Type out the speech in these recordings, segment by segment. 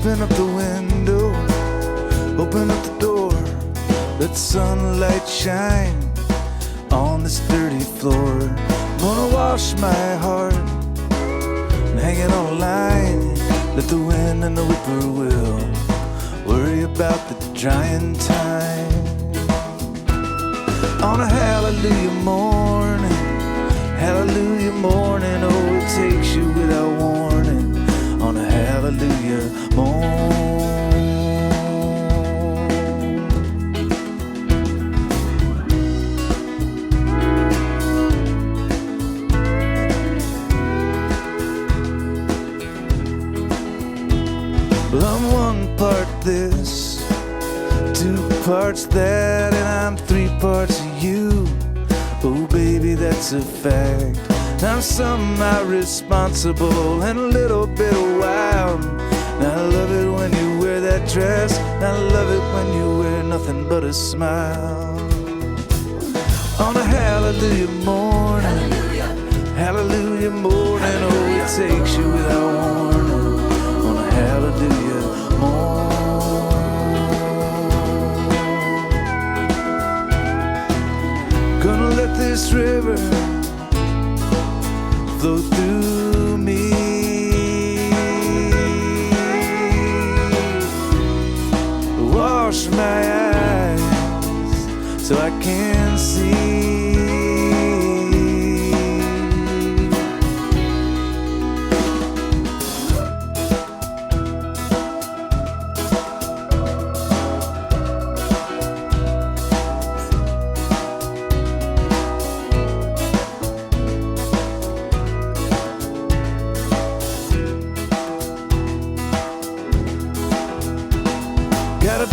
Open up the window, open up the door, let sunlight shine on this dirty floor. I'm gonna wash my heart and hang it on a line. Let the wind and the whippoorwill worry about the drying time. On a hallelujah morning, oh, it takes you without warning. On a hallelujah morning. Well, I'm one part this, 2 parts that, and I'm 3 parts of you. Oh baby, that's a fact. I'm somehow responsible and a little bit wild. And I love it when you wear that dress, and I love it when you wear nothing but a smile. On a hallelujah morning, hallelujah morning, oh, it takes you without warning. On a hallelujah morning. Gonna let this river flow through me. Wash my eyes so I can see.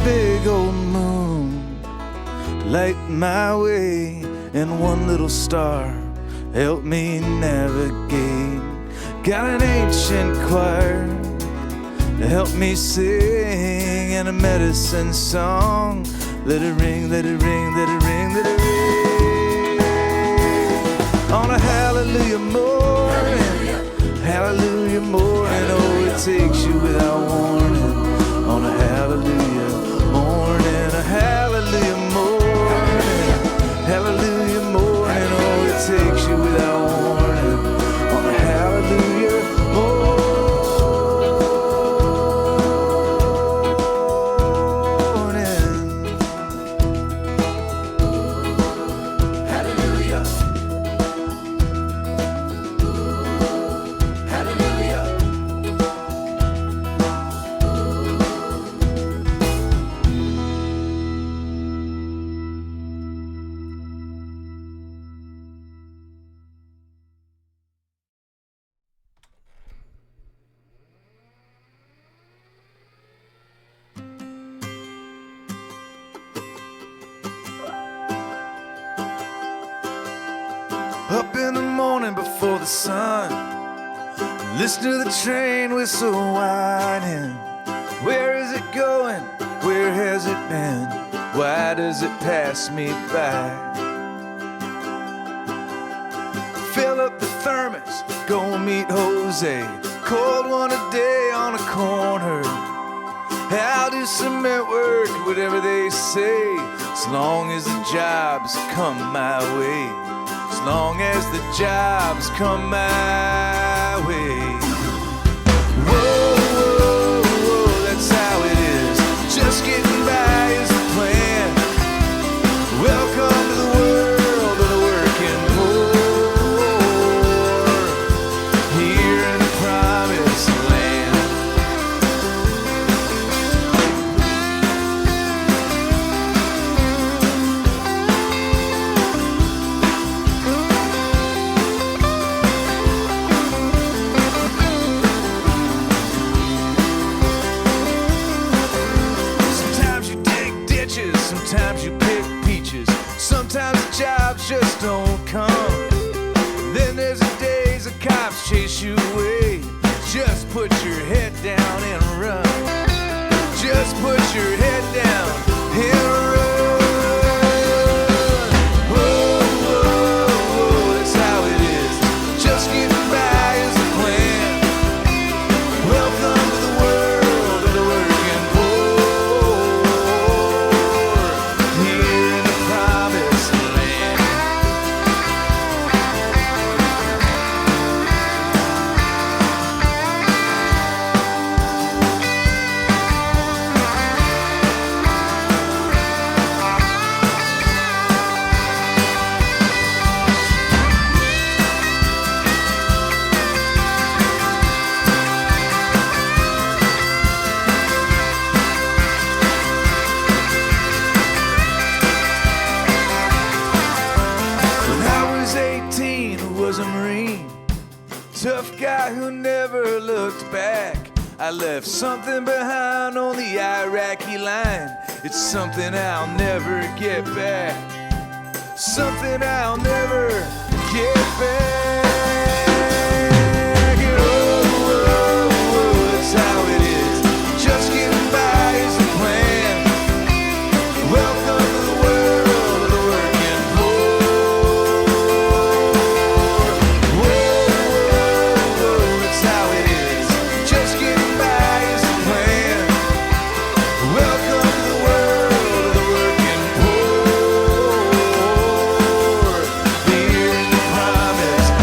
Big old moon light my way, and one little star help me navigate. Got an ancient choir to help me sing, and a medicine song. Let it ring, let it ring, let it ring, let it ring. On a hallelujah morning, hallelujah morning, oh, it takes you without warning. On a hallelujah morning, a hallelujah morning, hallelujah morning, oh, it takes you without warning. On a hallelujah morning. Hallelujah. Hallelujah. Up in the morning before the sun, listen to the train whistle whining. Where is it going? Where has it been? Why does it pass me by? Fill up the thermos, go meet Jose. Cold one a day on a corner. I'll do cement work, whatever they say, as long as the jobs come my way. As long as the jobs come my way. Whoa, whoa, whoa, that's how it is. Just getting by is the plan. Welcome to the world of the working poor, here in the promised land. Sometimes you pick peaches, sometimes the jobs just don't come. Then there's the days the cops chase you away. Just put your head down and run. Just put your head down and run. Whoa, whoa, whoa, that's how it is. Just getting by is the plan. Welcome to the world of the was a Marine, tough guy who never looked back. I left something behind on the Iraqi line. It's something I'll never get back. Something I'll never get back. Oh, that's how it is. Just getting by is the plan. Welcome to the world of the working poor. Whoa, that's how it is. Just getting by is the plan. Welcome to the world of the working poor. Here in the promised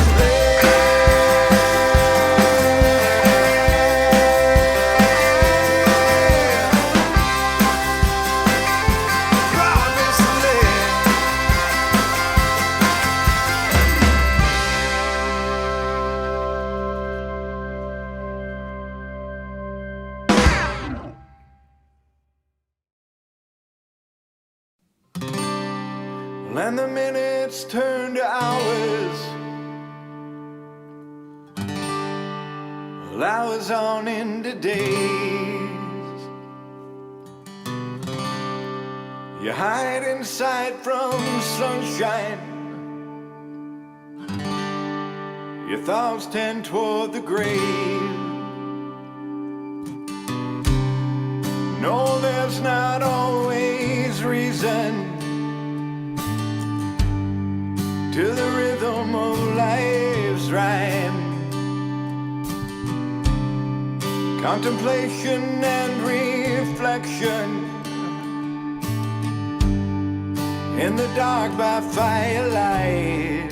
and the minutes turn to hours, hours on into days. You hide in sight from sunshine, your thoughts tend toward the grave. No, there's not always reason to the rhythm of life's rhyme. Contemplation and reflection in the dark by firelight.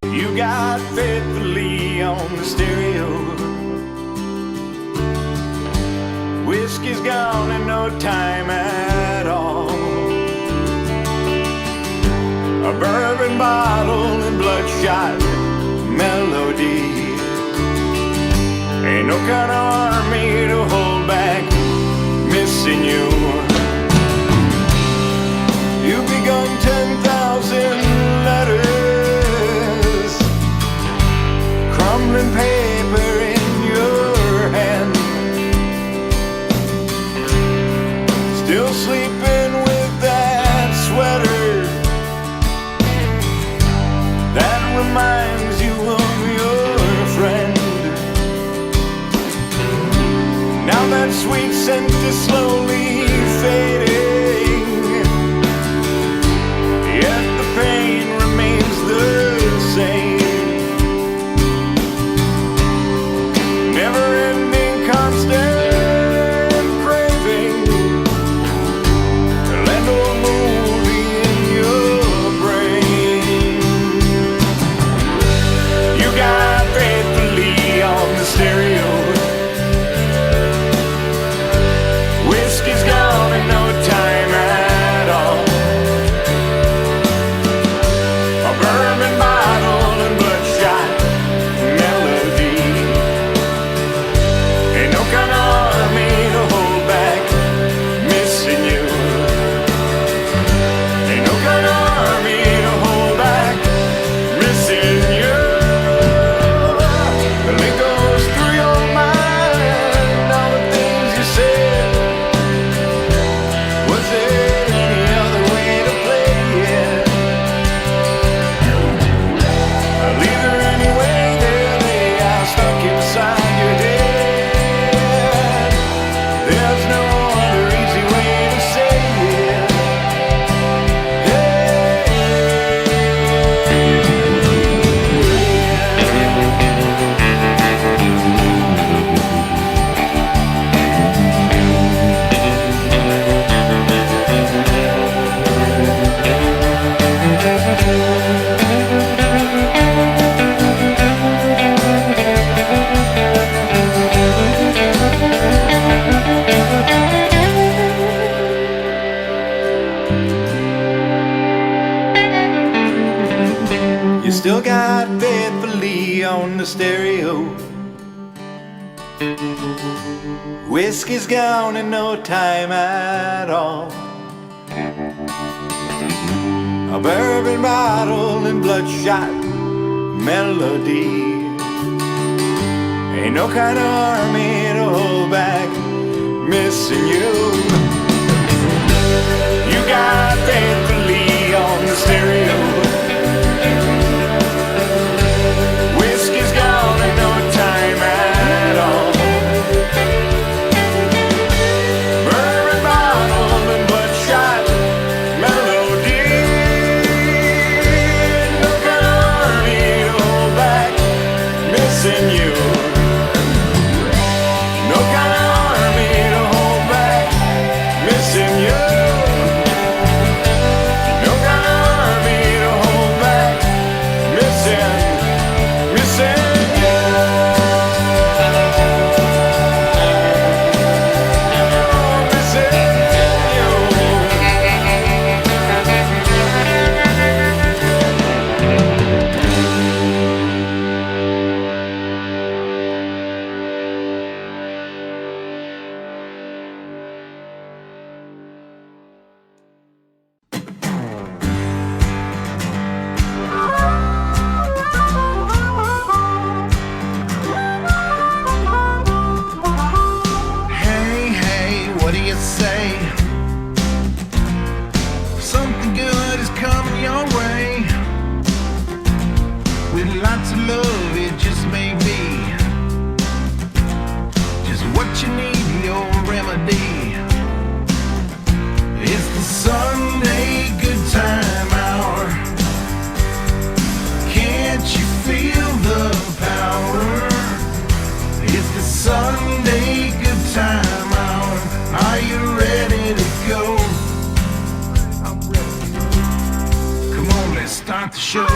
You got faithfully on the stereo. Whiskey's gone and no time at all. A bourbon bottle and bloodshot melody. Ain't no kind of army to hold back missing you. You've begun 10,000 letters, crumbling paper in your hand. Still sleeping with that sweater that reminds you of your friend. Now that sweet scent is slowly fading, yet the pain remains the same. Never-ending constant craving, an old movie in your brain. You got faithfully on the stereo. Whiskey's gone and no time at all. A bourbon bottle and bloodshot melody. Ain't no kind of army to hold back missing you. Ain't no kind of army to hold back missing you. The link goes through your mind, all the things you said. Was there any other way to play it? Either anyway, there they are, stuck inside your head. There's no other easy way to say it. You still got faithfully on the stereo. Whiskey's gone and no time at all. a bourbon bottle and bloodshot melody. Ain't no kind of army to hold back missing you. You got faithfully on the stereo. Whiskey's gone and no time at all. Bourbon bottle and bloodshot melody. No kind of army to hold back missing you. No kind of army to hold back missing you. No kind of army to hold back missing you. Start the show.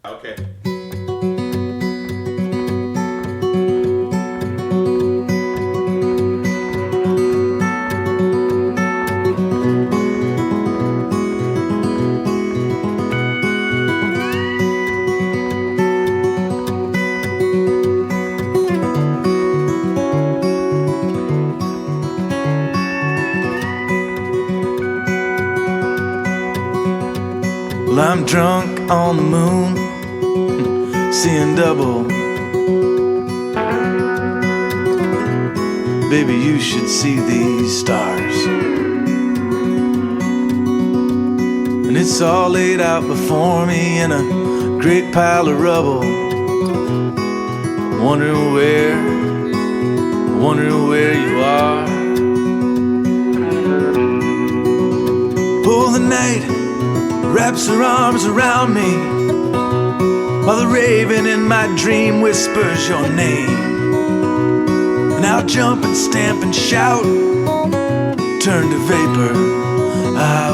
Okay. Well, I'm drunk on the moon, seeing double. Baby, you should see these stars. And it's all laid out before me in a great pile of rubble. Wondering where you are. Oh, the night wraps her arms around me, while the raven in my dream whispers your name. And I'll jump and stamp and shout, turn to vapor. I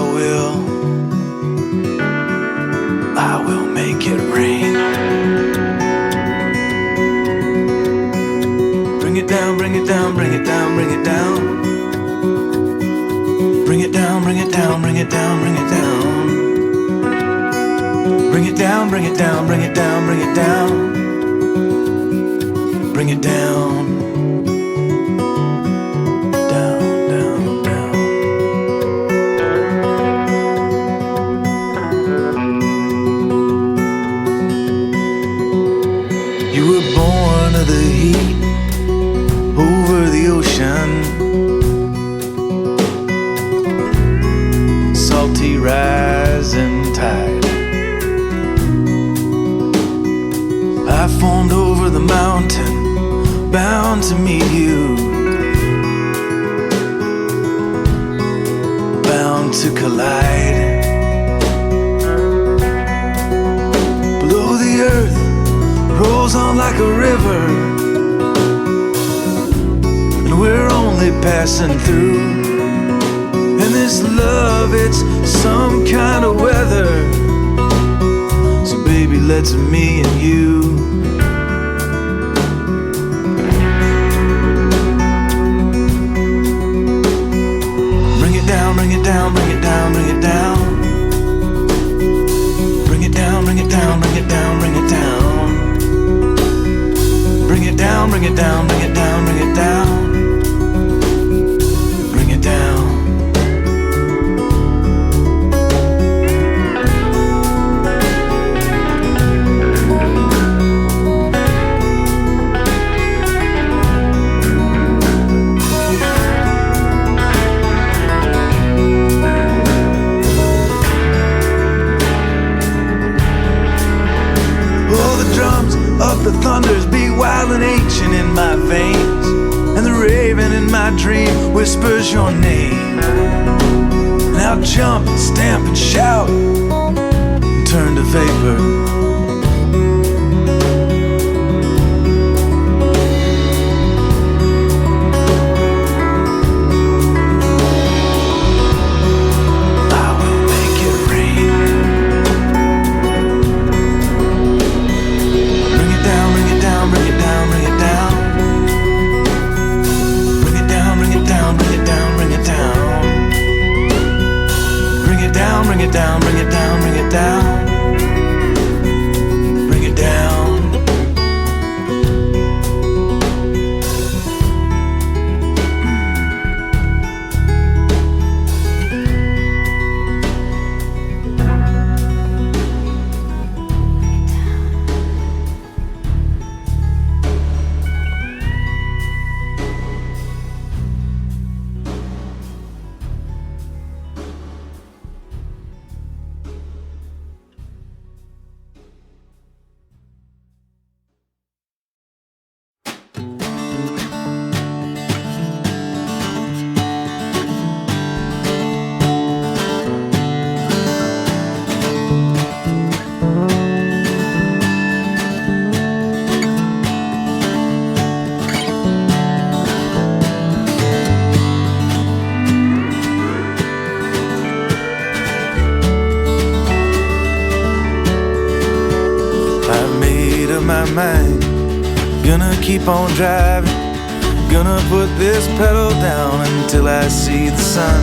will make it rain. Bring it down, bring it down, bring it down, bring it down. Bring it down, bring it down, bring it down, bring it down. Bring it down, bring it down, bring it down, bring it down. Bring it down. Down, down, down. You were born of the heat over the ocean. Salty rising tide. I formed over the mountain, bound to meet you, bound to collide. Below the earth rolls on like a river, and we're only passing through. And this love, it's some kind of weather. So baby, let's me and you. Bring it down, bring it down, bring it down, bring it down. Bring it down, bring it down, bring it down, bring it down. Bring it down, bring it down, bring it down, bring it down. Bring it down. The thunders beat wild and ancient in my veins, and the raven in my dream whispers your name. And I'll jump, stamp and shout and turn to vapor. Bring it down, bring it down, bring it down. Bring it down. Mind. Gonna keep on driving, gonna put this pedal down until I see the sun.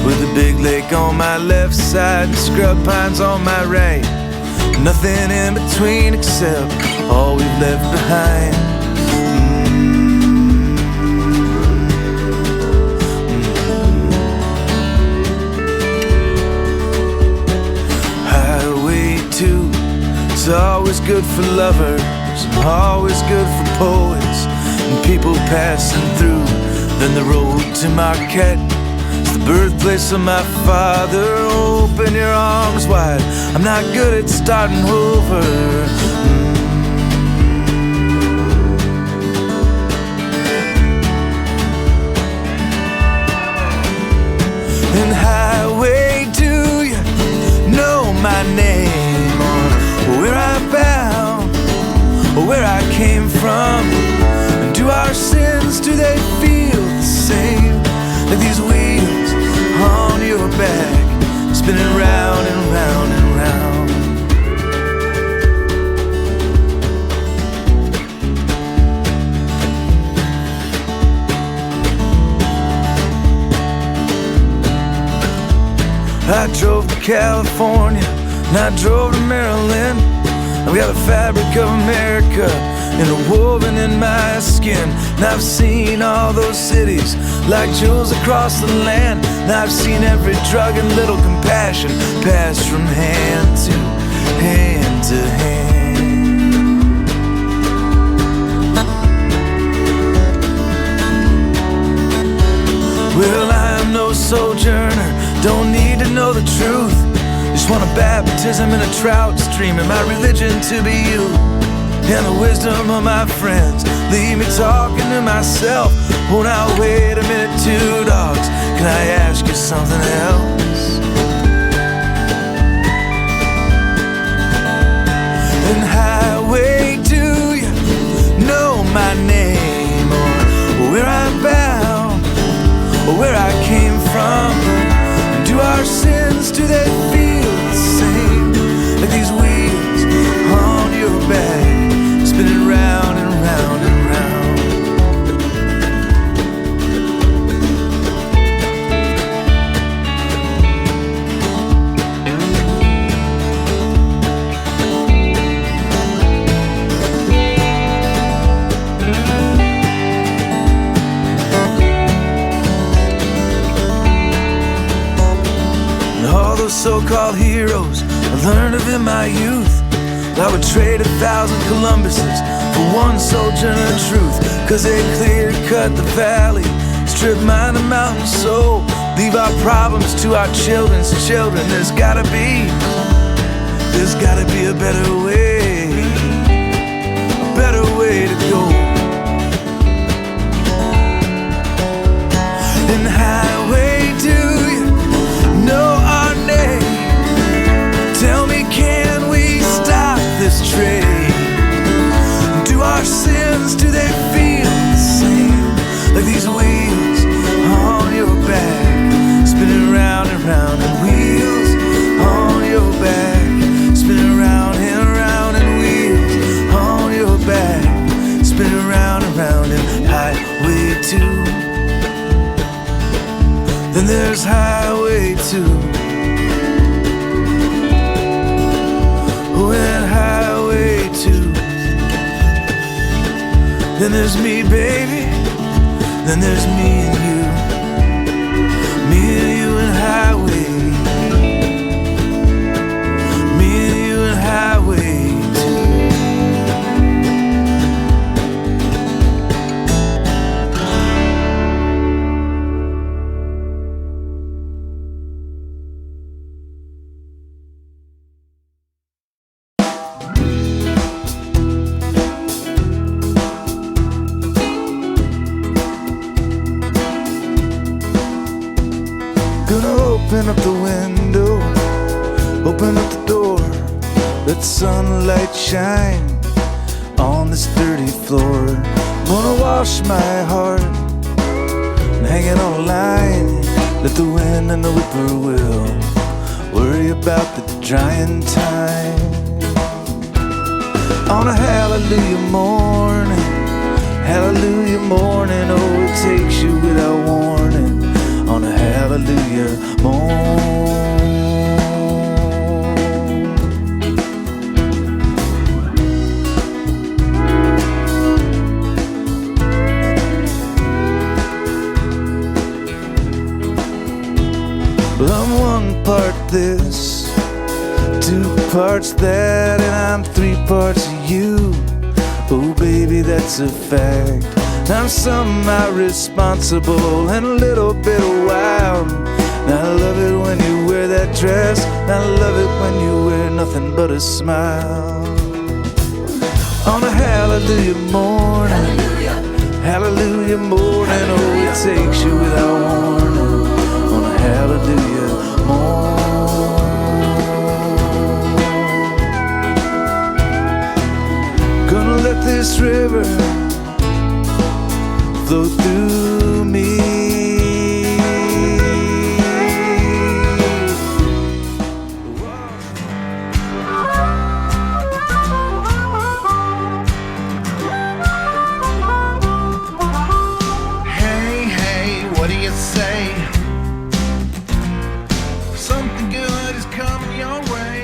With a big lake on my left side and scrub pines on my right. Nothing in between except all we've left behind. Highway 2, it's always good for lovers, always good for poets and people passing through. Then the road to Marquette, it's the birthplace of my father. Open your arms wide, I'm not good at starting over. And highway, do you know my name, or where I bound, or where I came from? And do our sins, do they feel the same? Like these wheels on your back, spinning round and round and round. I drove to California, and I drove to Maryland. I've got the fabric of America interwoven in my skin. And I've seen all those cities like jewels across the land. And I've seen every drug and little compassion pass from hand to hand to hand. Well, I'm no sojourner, don't need to know the truth. Just want a baptism in a trout stream, and my religion to be you. and the wisdom of my friends. Leave me talking to myself. Oh, now wait a minute, two dogs. Can I ask you something else? And highway, do you know my name, or where I'm bound, or where I came from? Do our sins, do they feel the same? Like these wheels on your back, spinning round and round and round. So-called heroes I learned of in my youth. I would trade 1,000 Columbuses for one sojourner of truth, 'cause they clear-cut the valley, strip-mine the mountain, so leave our problems to our children's children. There's gotta be a better way to go. And highway, do you know our name? Tell me, can we stop this train? Do our sins, do they feel the same? Like these wheels on your back, spinning round and round, and wheels on your back, spinning round and wheels on your back, spinning round and round. And highway 2, then there's highway 2. And highway 2, then there's me, baby, then there's me and you and highway, me and you and highway 2. Open up the window, open up the door, let sunlight shine on this dirty floor. I'm gonna wash my heart and hang it on a line. Let the wind and the whippoorwill worry about the drying time. On a hallelujah morning, oh, it takes you without warning. On a hallelujah morn. Well, I'm one part this, 2 parts that, and I'm 3 parts of you. Oh baby, that's a fact. I'm somehow responsible and a little bit wild. And I love it when you wear that dress, and I love it when you wear nothing but a smile. On a hallelujah morning, hallelujah morning, oh, it takes you without warning. On a hallelujah morning, gonna let this river flow through me. Hey, what do you say? Something good is coming your way.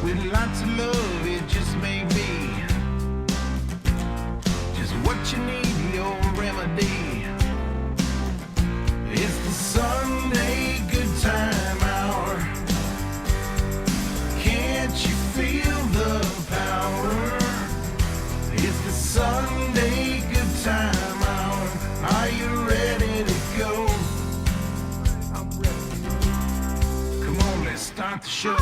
With lots of love, it just may be what you need, your remedy. It's the Sunday good time hour. Can't you feel the power? It's the Sunday good time hour. Are you ready to go? I'm ready. Come on, let's start the show.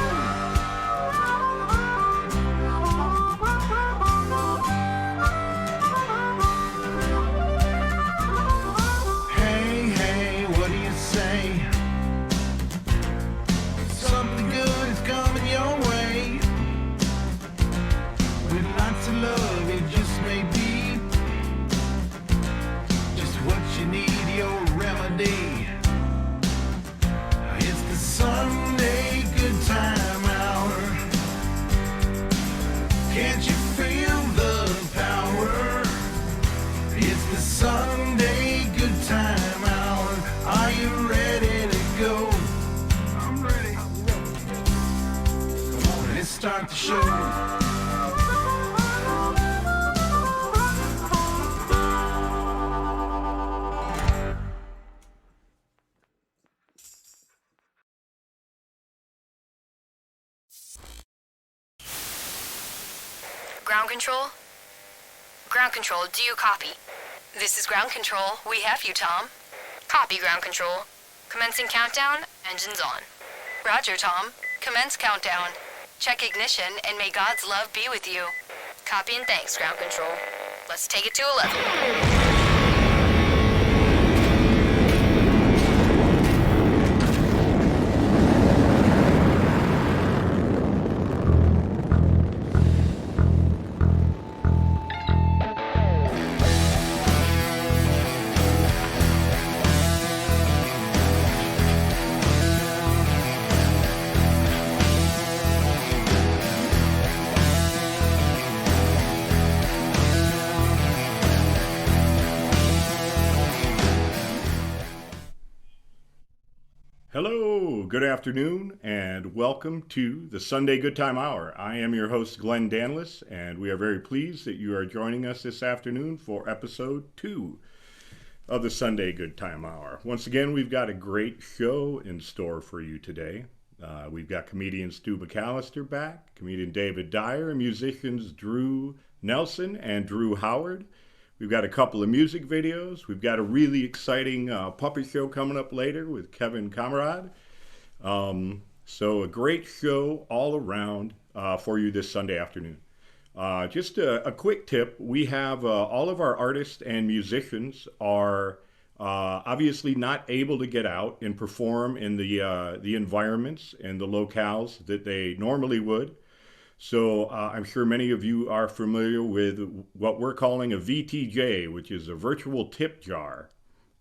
love, it just may be just what you need, your remedy. It's the Sunday good time hour. Can't you feel the power? It's the Sunday good time hour. Are you ready to go? I'm ready. Come on, let's start the show. Ground control? Ground control, do you copy? This is ground control. We have you, Tom. Copy, ground control. Commencing countdown, engines on. Roger, Tom. Commence countdown. Check ignition, and may God's love be with you. Copy and thanks, ground control. Let's take it to 11. Hello, good afternoon, and welcome to the Sunday Good Time Hour. I am your host, Glen Danles, and we are very pleased that you are joining us this afternoon for episode 2 of the Sunday Good Time Hour. Once again, we've got a great show in store for you today. We've got comedian Stu McCallister back, comedian David Dyer, and musicians Drew Nelson and Drew Howard. We've got a couple of music videos. We've got a really exciting puppet show coming up later with Kammeraad. So a great show all around for you this Sunday afternoon. Just a quick tip. We have all of our artists and musicians are obviously not able to get out and perform in the environments and the locales that they normally would. So I'm sure many of you are familiar with what we're calling a VTJ, which is a virtual tip jar.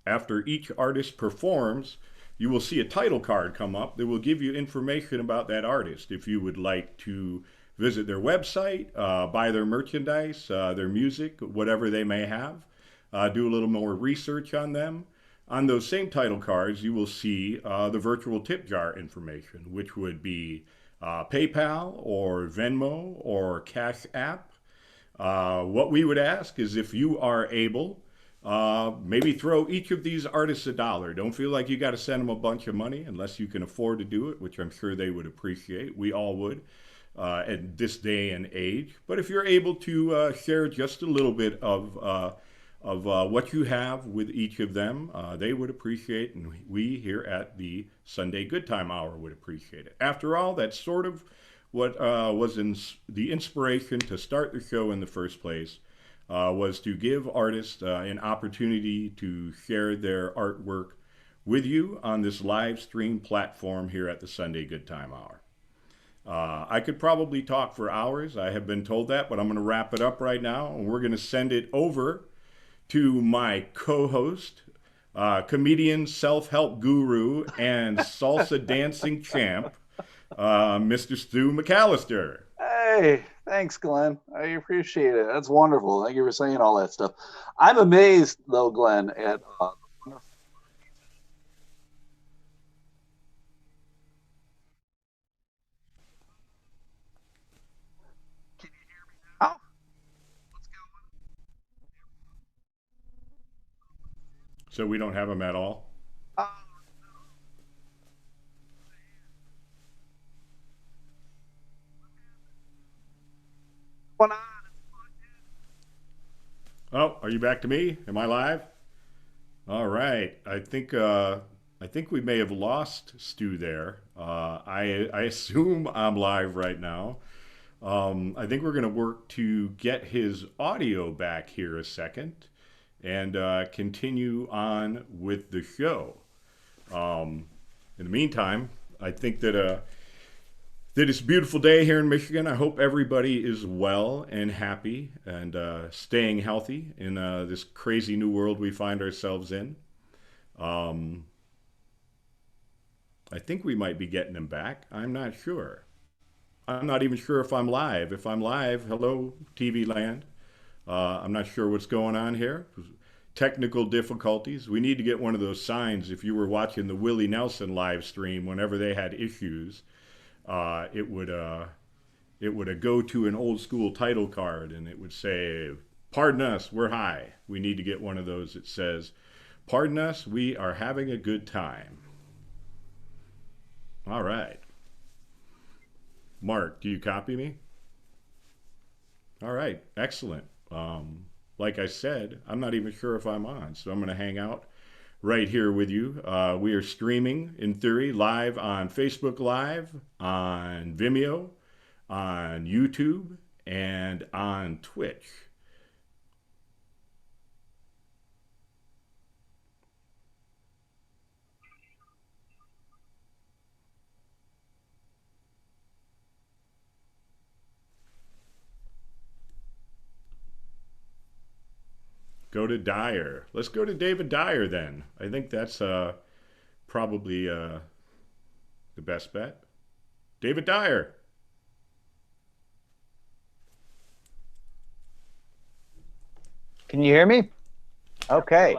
After each artist performs, you will see a title card come up that will give you information about that artist. If you would like to visit their website, buy their merchandise, their music, whatever they may have, do a little more research on them. On those same title cards, you will see the virtual tip jar information, which would be PayPal or Venmo or Cash App. What we would ask is if you are able, maybe throw each of these artists $1. Don't feel like you got to send them a bunch of money unless you can afford to do it, which I'm sure they would appreciate. We all would at this day and age. But if you're able to share just a little bit of what you have with each of them, they would appreciate, and we here at the Sunday Good Time Hour would appreciate it. After all, that's sort of what was the inspiration to start the show in the first place, was to give artists an opportunity to share their artwork with you on this live stream platform here at the Sunday Good Time Hour. I could probably talk for hours. I have been told that, but I'm going to wrap it up right now, and we're going to send it over to my co-host, comedian, self-help guru, and salsa dancing champ, Mr. Stu McCallister. Hey, thanks, Glenn. I appreciate it. That's wonderful. Thank you for saying all that stuff. I'm amazed, though, Glenn, at oh, So we don't have him at all? uh, what's going on? Oh, are you back to me? Am I live? All right. I think we may have lost Stu there. I assume I'm live right now. I think we're going to work to get his audio back here a second and continue on with the show. In the meantime, I think that that it's a beautiful day here in Michigan. I hope everybody is well and happy and staying healthy in this crazy new world we find ourselves in. Um, I think we might be getting him back. I'm not sure. I'm not even sure if I'm live. If I'm live, hello, TV land. I'm not sure what's going on here. Technical difficulties. We need to get one of those signs. If you were watching the Willie Nelson live stream, whenever they had issues, it would go to an old school title card, and it would say, "Pardon us, we're high." We need to get one of those that says, "Pardon us, we are having a good time." All right. Mark, do you copy me? All right, excellent. Like I said, I'm not even sure if I'm on, so I'm going to hang out right here with you. We are streaming, in theory, live on Facebook Live, on Vimeo, on YouTube, and on Twitch. Go to Dyer. Let's go to David Dyer then. I think that's probably the best bet. David Dyer. Can you hear me? Okay.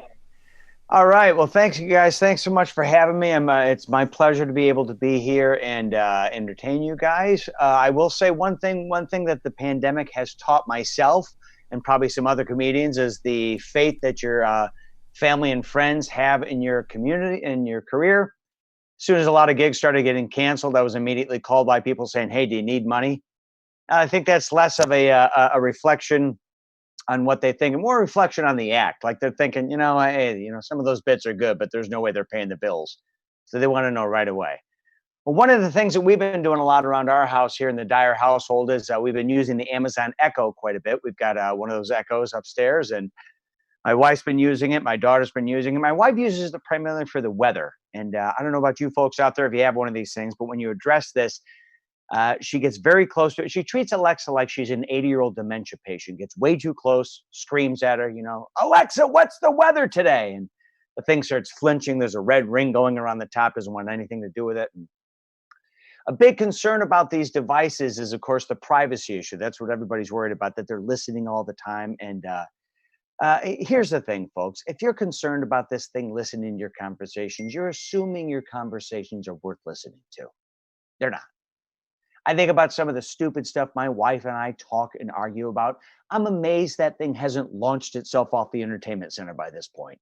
All right. Well, thanks, you guys. Thanks so much for having me. It's my pleasure to be able to be here and entertain you guys. I will say one thing that the pandemic has taught myself and probably some other comedians is the faith that your family and friends have in your community, in your career. As soon as a lot of gigs started getting canceled, I was immediately called by people saying, "Hey, do you need money?" I think that's less of a reflection on what they think and more reflection on the act. Like they're thinking, hey, some of those bits are good, but there's no way they're paying the bills. So they want to know right away. Well, one of the things that we've been doing a lot around our house here in the Dyer household is we've been using the Amazon Echo quite a bit. We've got one of those Echoes upstairs, and my wife's been using it. My daughter's been using it. My wife uses it primarily for the weather. And I don't know about you folks out there if you have one of these things, but when you address this, she gets very close to it. She treats Alexa like she's an 80-year-old dementia patient, gets way too close, screams at her, "Alexa, what's the weather today?" And the thing starts flinching. There's a red ring going around the top, doesn't want anything to do with it. And a big concern about these devices is, of course, the privacy issue. That's what everybody's worried about, that they're listening all the time. And here's the thing, folks. If you're concerned about this thing listening to your conversations, you're assuming your conversations are worth listening to. They're not. I think about some of the stupid stuff my wife and I talk and argue about. I'm amazed that thing hasn't launched itself off the entertainment center by this point.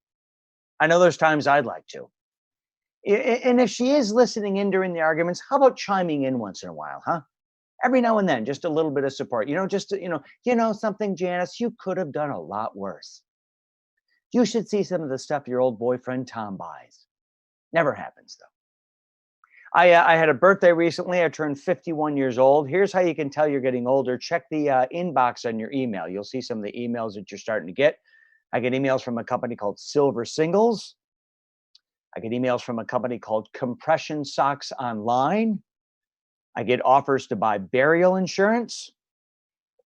I know there's times I'd like to. And if she is listening in during the arguments, how about chiming in once in a while, huh? Every now and then, just a little bit of support. Something, Janice, you could have done a lot worse. You should see some of the stuff your old boyfriend Tom buys. Never happens, though. I had a birthday recently. I turned 51 years old. Here's how you can tell you're getting older. Check the inbox on your email. You'll see some of the emails that you're starting to get. I get emails from a company called Silver Singles. I get emails from a company called Compression Socks Online. I get offers to buy burial insurance.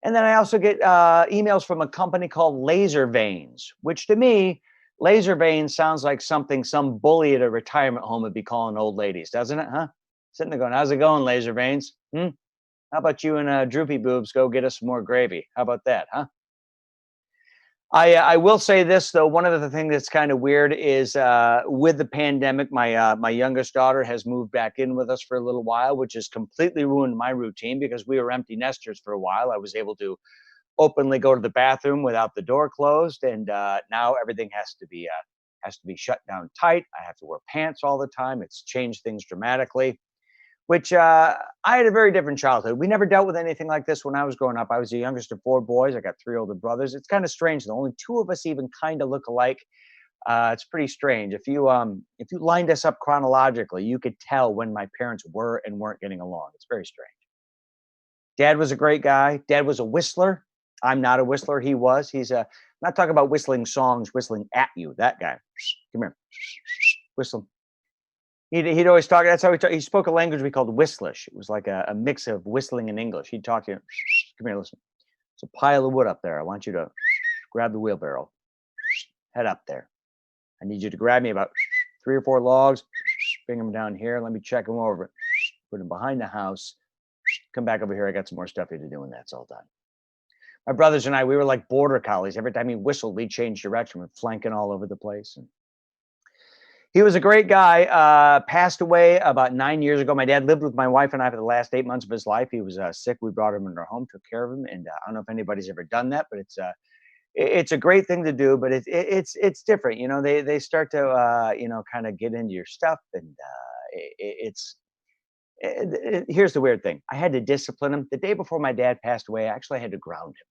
And then I also get emails from a company called Laser Veins, which to me, Laser Veins sounds like something some bully at a retirement home would be calling old ladies, doesn't it, huh? Sitting there going, "How's it going, Laser Veins? How about you and Droopy Boobs go get us some more gravy? How about that, huh?" I will say this, though. One of the things that's kind of weird is with the pandemic, my youngest daughter has moved back in with us for a little while, which has completely ruined my routine because we were empty nesters for a while. I was able to openly go to the bathroom without the door closed, and now everything has to be shut down tight. I have to wear pants all the time. It's changed things dramatically, which I had a very different childhood. We never dealt with anything like this when I was growing up. I was the youngest of 4 boys. I got 3 older brothers. It's kind of strange. The only 2 of us even kind of look alike. It's pretty strange. If you lined us up chronologically, you could tell when my parents were and weren't getting along. It's very strange. Dad was a great guy. Dad was a whistler. I'm not a whistler. He was. He's I'm not talking about whistling songs, whistling at you. That guy. Come here. Whistle. He'd always talk. That's how he talked. He spoke a language we called Whistlish. It was like a mix of whistling and English. He'd talk to you. Come here, listen. There's a pile of wood up there. I want you to grab the wheelbarrow. Head up there. I need you to grab me about 3 or 4 logs. Bring them down here. Let me check them over. Put them behind the house. Come back over here. I got some more stuff here to do when that's all done. My brothers and I, we were like border collies. Every time he whistled, we'd change direction. We're flanking all over the place. And he was a great guy. Passed away about 9 years ago. My dad lived with my wife and I for the last 8 months of his life. He was sick. We brought him into our home, took care of him. And I don't know if anybody's ever done that, but it's a great thing to do. But it's different. You know, they start to kind of get into your stuff, and here's the weird thing. I had to discipline him the day before my dad passed away. Actually, I had to ground him.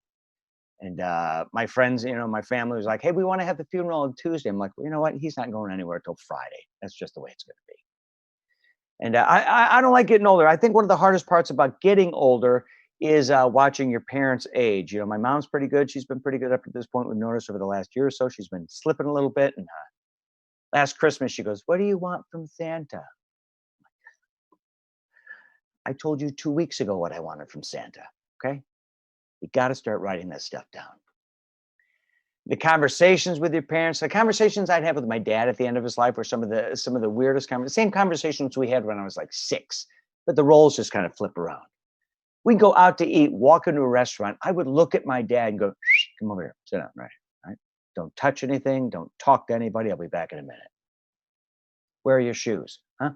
And my friends, my family was like, hey, we want to have the funeral on Tuesday. I'm like, well, you know what? He's not going anywhere till Friday. That's just the way it's going to be. And I don't like getting older. I think one of the hardest parts about getting older is watching your parents age. My mom's pretty good. She's been pretty good up to this point. We've noticed over the last year or so, she's been slipping a little bit. And last Christmas, she goes, what do you want from Santa? I told you 2 weeks ago what I wanted from Santa. Okay. You got to start writing that stuff down. The conversations with your parents, the conversations I'd have with my dad at the end of his life were some of the weirdest same conversations we had when I was like 6, but the roles just kind of flip around. We'd go out to eat, walk into a restaurant. I would look at my dad and go, come over here, sit down, right? Don't touch anything. Don't talk to anybody. I'll be back in a minute. Where are your shoes? Huh?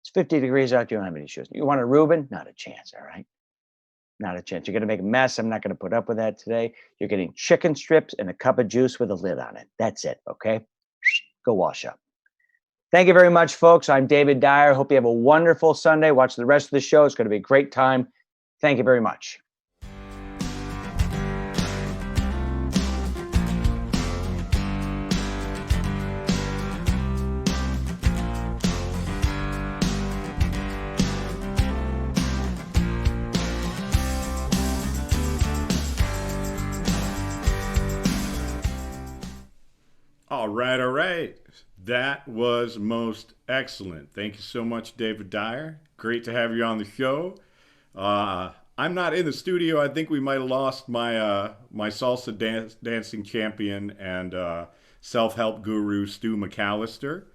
It's 50 degrees out. You don't have any shoes. You want a Reuben? Not a chance. All right. Not a chance. You're going to make a mess. I'm not going to put up with that today. You're getting chicken strips and a cup of juice with a lid on it. That's it. Okay. Go wash up. Thank you very much, folks. I'm David Dyer. Hope you have a wonderful Sunday. Watch the rest of the show. It's going to be a great time. Thank you very much. All right. That was most excellent. Thank you so much, David Dyer. Great to have you on the show. I'm not in the studio. I think we might have lost my my salsa dancing champion and self-help guru, Stu McCallister.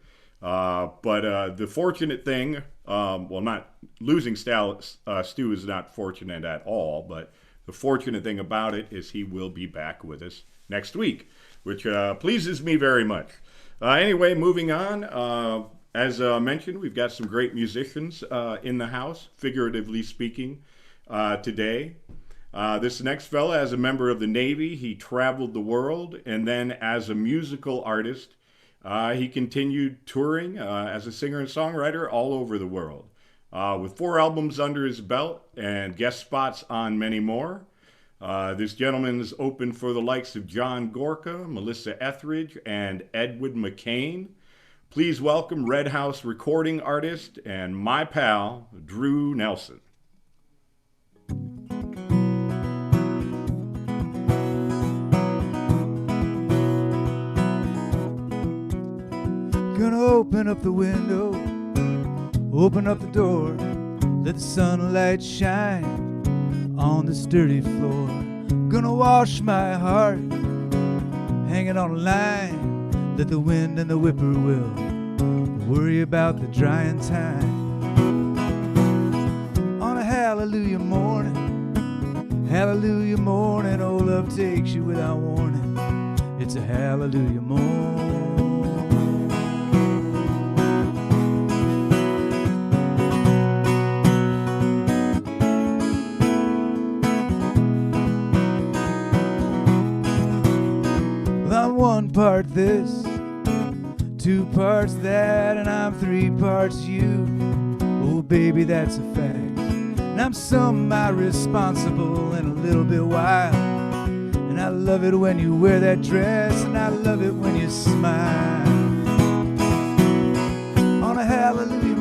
But the fortunate thing, not losing Stu is not fortunate at all, but the fortunate thing about it is he will be back with us next week, which pleases me very much. Anyway, moving on. As mentioned, we've got some great musicians in the house, figuratively speaking, today. This next fella, as a member of the Navy, he traveled the world, and then as a musical artist, he continued touring as a singer and songwriter all over the world, with 4 albums under his belt and guest spots on many more. This gentleman's opened for the likes of John Gorka, Melissa Etheridge, and Edwin McCain. Please welcome Red House recording artist and my pal, Drew Nelson. Gonna open up the window, open up the door, let the sunlight shine on the sturdy floor. Gonna wash my heart, hanging on a line. Let the wind and the whippoorwill worry about the drying time. On a hallelujah morning, oh love takes you without warning. It's a hallelujah morning. One part this, 2 parts that, and I'm 3 parts you. Oh baby, that's a fact. And I'm somehow responsible and a little bit wild. And I love it when you wear that dress, and I love it when you smile. On a hallelujah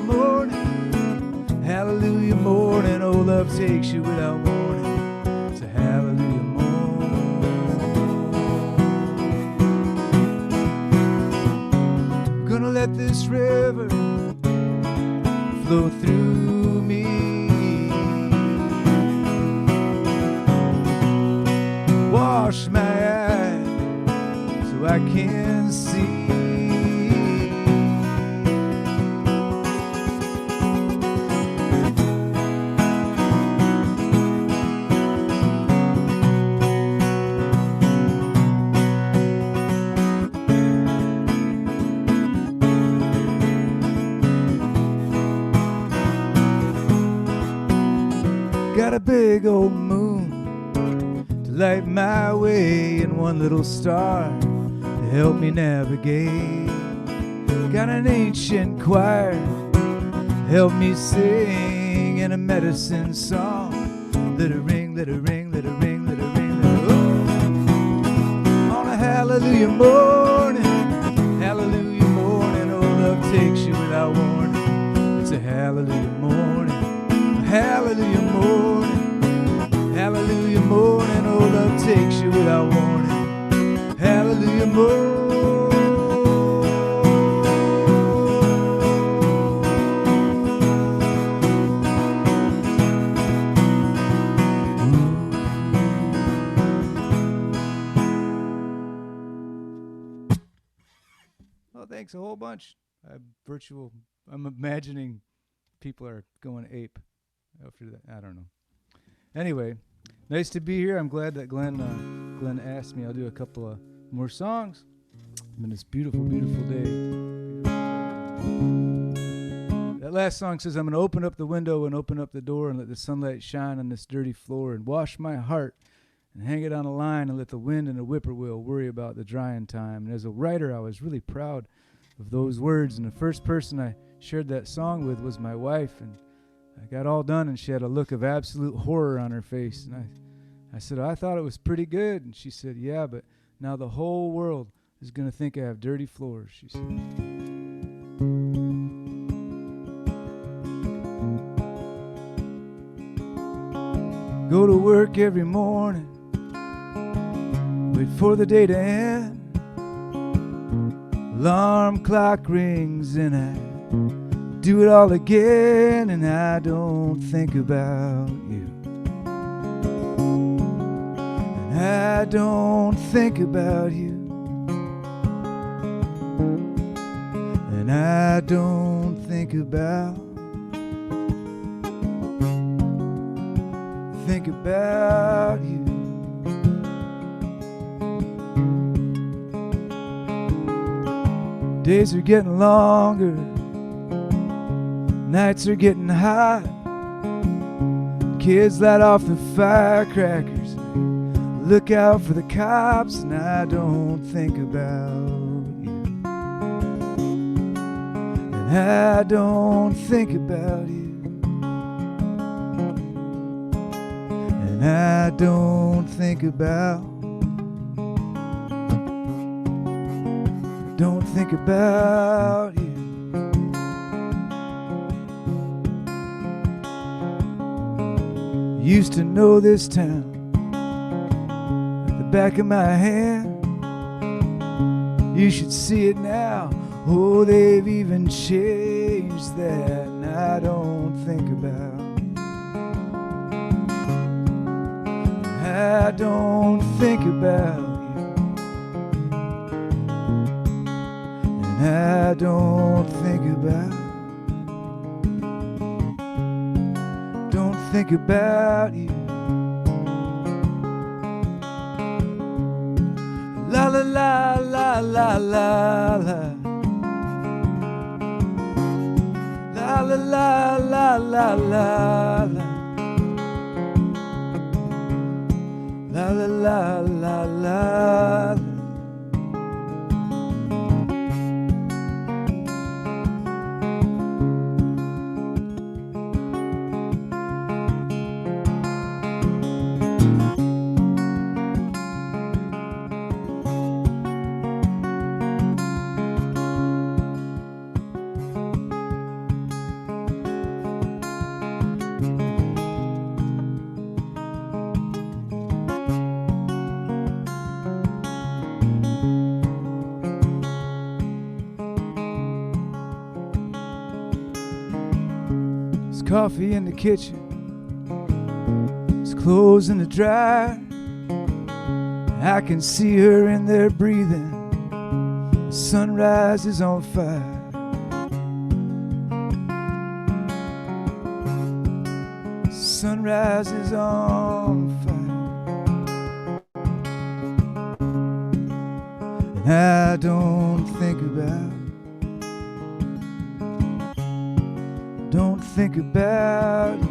morning, oh love takes you without warning. It's a hallelujah morning. Gonna let this river flow through me. Wash my eyes so I can see. Got a big old moon to light my way, and one little star to help me navigate. Got an ancient choir to help me sing, and a medicine song. Let it ring, let it ring, let it ring, let it ring, let it ring. On a hallelujah morning, oh love takes you without warning. It's a hallelujah morning, a hallelujah morning, oh love takes you without warning. Hallelujah morning. Well, thanks a whole bunch. I'm imagining people are going ape after that. I don't know. Anyway, nice to be here. I'm glad that Glen asked me. I'll do a couple of more songs on this beautiful, beautiful day. That last song says, I'm going to open up the window and open up the door and let the sunlight shine on this dirty floor and wash my heart and hang it on a line and let the wind and the whippoorwill worry about the drying time. And as a writer, I was really proud of those words. And the first person I shared that song with was my wife, and I got all done, and she had a look of absolute horror on her face. And I said, I thought it was pretty good. And she said, yeah, but now the whole world is going to think I have dirty floors, she said. Go to work every morning, wait for the day to end. Alarm clock rings and I do it all again, and I don't think about you. And I don't think about you. And I don't think about you. Days are getting longer, nights are getting hot. Kids light off the firecrackers, look out for the cops, and I don't think about you. And I don't think about you. And I don't think about you. Used to know this town like the back of my hand. You should see it now. Oh, they've even changed that, and I don't think about. I don't think about you. And I don't think about. Don't think about you. La la la la la la la. La la la la la la la. La la la la la. coffee in the kitchen, there's clothes in the dryer. I can see her in there breathing. The sunrise is on fire. Sunrise is on fire. And I don't think about you.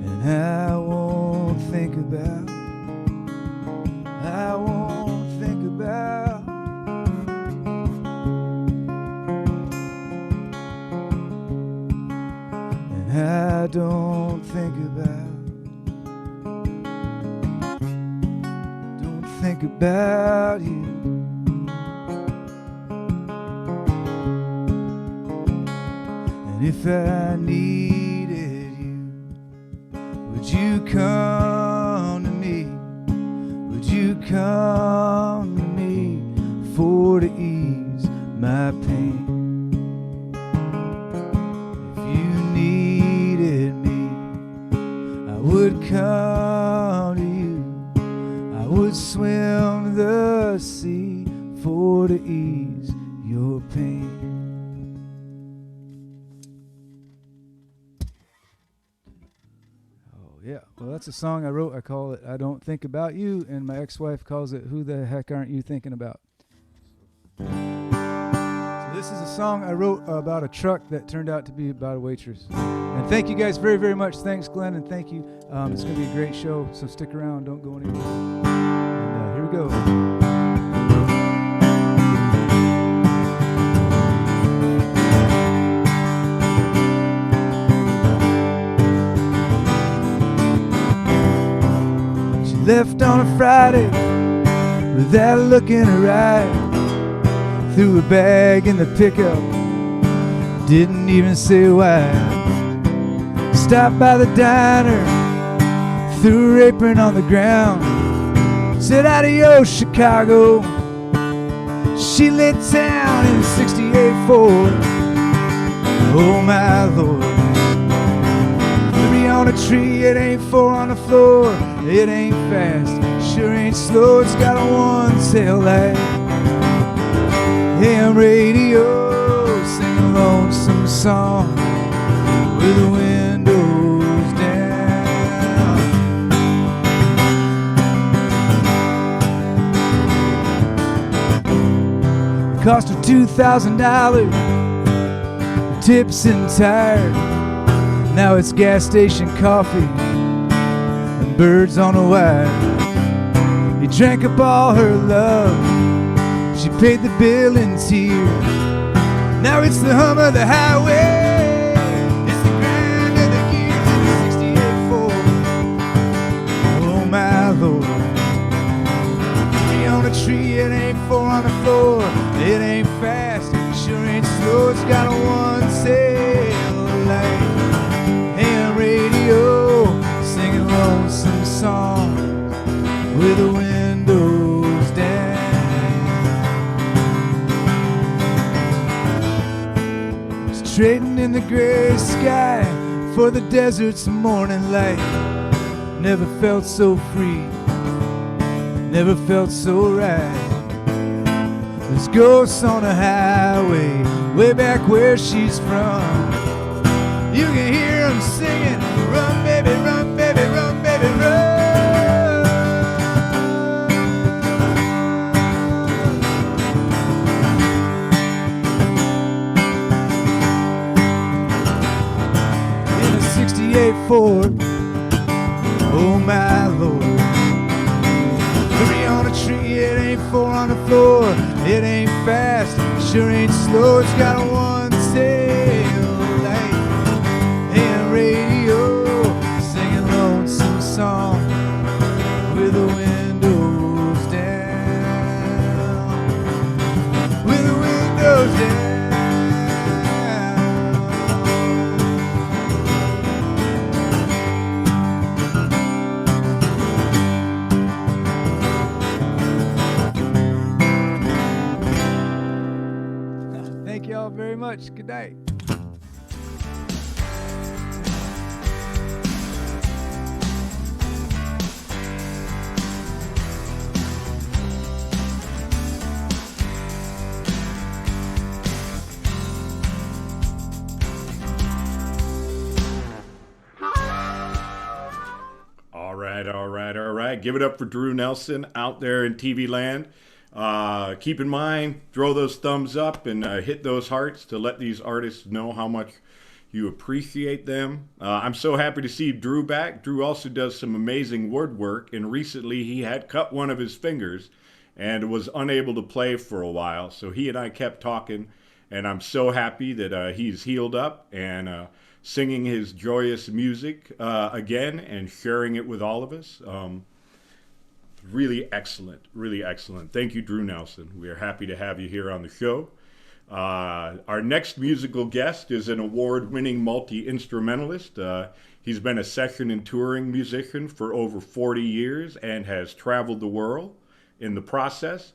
And I won't think about and I don't think about you. And if I needed you, would you come to me? Would you come to me for to ease my pain? If you needed me, I would come to you. I would swim the sea for to ease your pain. Yeah, well, that's a song I wrote. I call it I Don't Think About You, and my ex-wife calls it Who the Heck Aren't You Thinking About? So this is a song I wrote about a truck that turned out to be about a waitress. And thank you guys very, very much. Thanks, Glenn, and thank you. It's going to be a great show, so stick around. Don't go anywhere. And here we go. Left on a Friday without a look in her eye. Threw a bag in the pickup, didn't even say why. Stopped by the diner, threw her apron on the ground. Said adios Chicago. She lit town in 68 Ford. Oh my Lord. 3 on a tree, it ain't 4 on the floor. It ain't fast, sure ain't slow. It's got a one-tail light. AM radio, sing a lonesome song with the windows down. It cost her $2,000, tips and tires. Now it's gas station coffee, birds on a wire. He drank up all her love. She paid the bill in tears. Now it's the hum of the highway. It's the grind of the gears in the 68 Ford. Oh my Lord. 3 on a tree, it ain't 4 on the floor. It ain't fast, it sure ain't slow. It's got a one-tail light. AM radio, singing lonesome song with the windows down. It's trading in the gray sky for the desert's morning light. Never felt so free, never felt so right. There's ghosts on the highway way back where she's from. You can hear them singing, run baby, run baby, run baby, run. In a 68 Ford, oh my Lord. 3 on a tree, it ain't 4 on the floor. It ain't fast, sure ain't slow. It's got a one-tail light. AM radio, singing lonesome song with the windows down. With the windows down. Thank you all very much. Good night. All right. Give it up for Drew Nelson out there in TV land. Keep in mind, throw those thumbs up and hit those hearts to let these artists know how much you appreciate them. I'm so happy to see Drew back. Drew also does some amazing woodwork, and recently he had cut one of his fingers and was unable to play for a while. So he and I kept talking, and I'm so happy that he's healed up and singing his joyous music again and sharing it with all of us. Really excellent, really excellent. Thank you, Drew Nelson. We are happy to have you here on the show. Our next musical guest is an award-winning multi-instrumentalist. He's been a session and touring musician for over 40 years and has traveled the world in the process.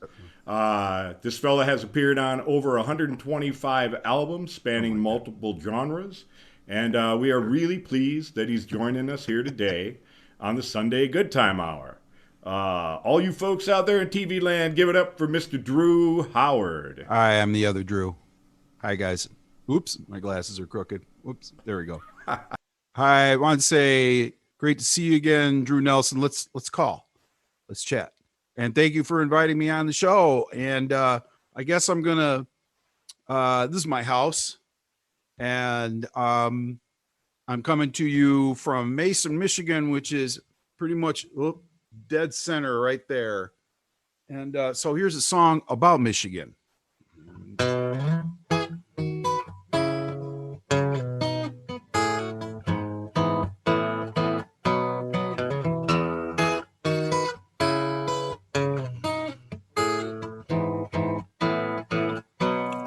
This fella has appeared on over 125 albums spanning multiple genres. And we are really pleased that he's joining us here today on the Sunday Goodtime Hour. All you folks out there in TV land, give it up for Mr. Drew Howard. Hi, I'm the other Drew. Hi, guys. Oops, my glasses are crooked. Whoops, there we go. Hi, I want to say great to see you again, Drew Nelson. Let's call. Let's chat. And thank you for inviting me on the show. And I guess I'm going to, this is my house. And I'm coming to you from Mason, Michigan, which is pretty much dead center right there. And so here's a song about Michigan.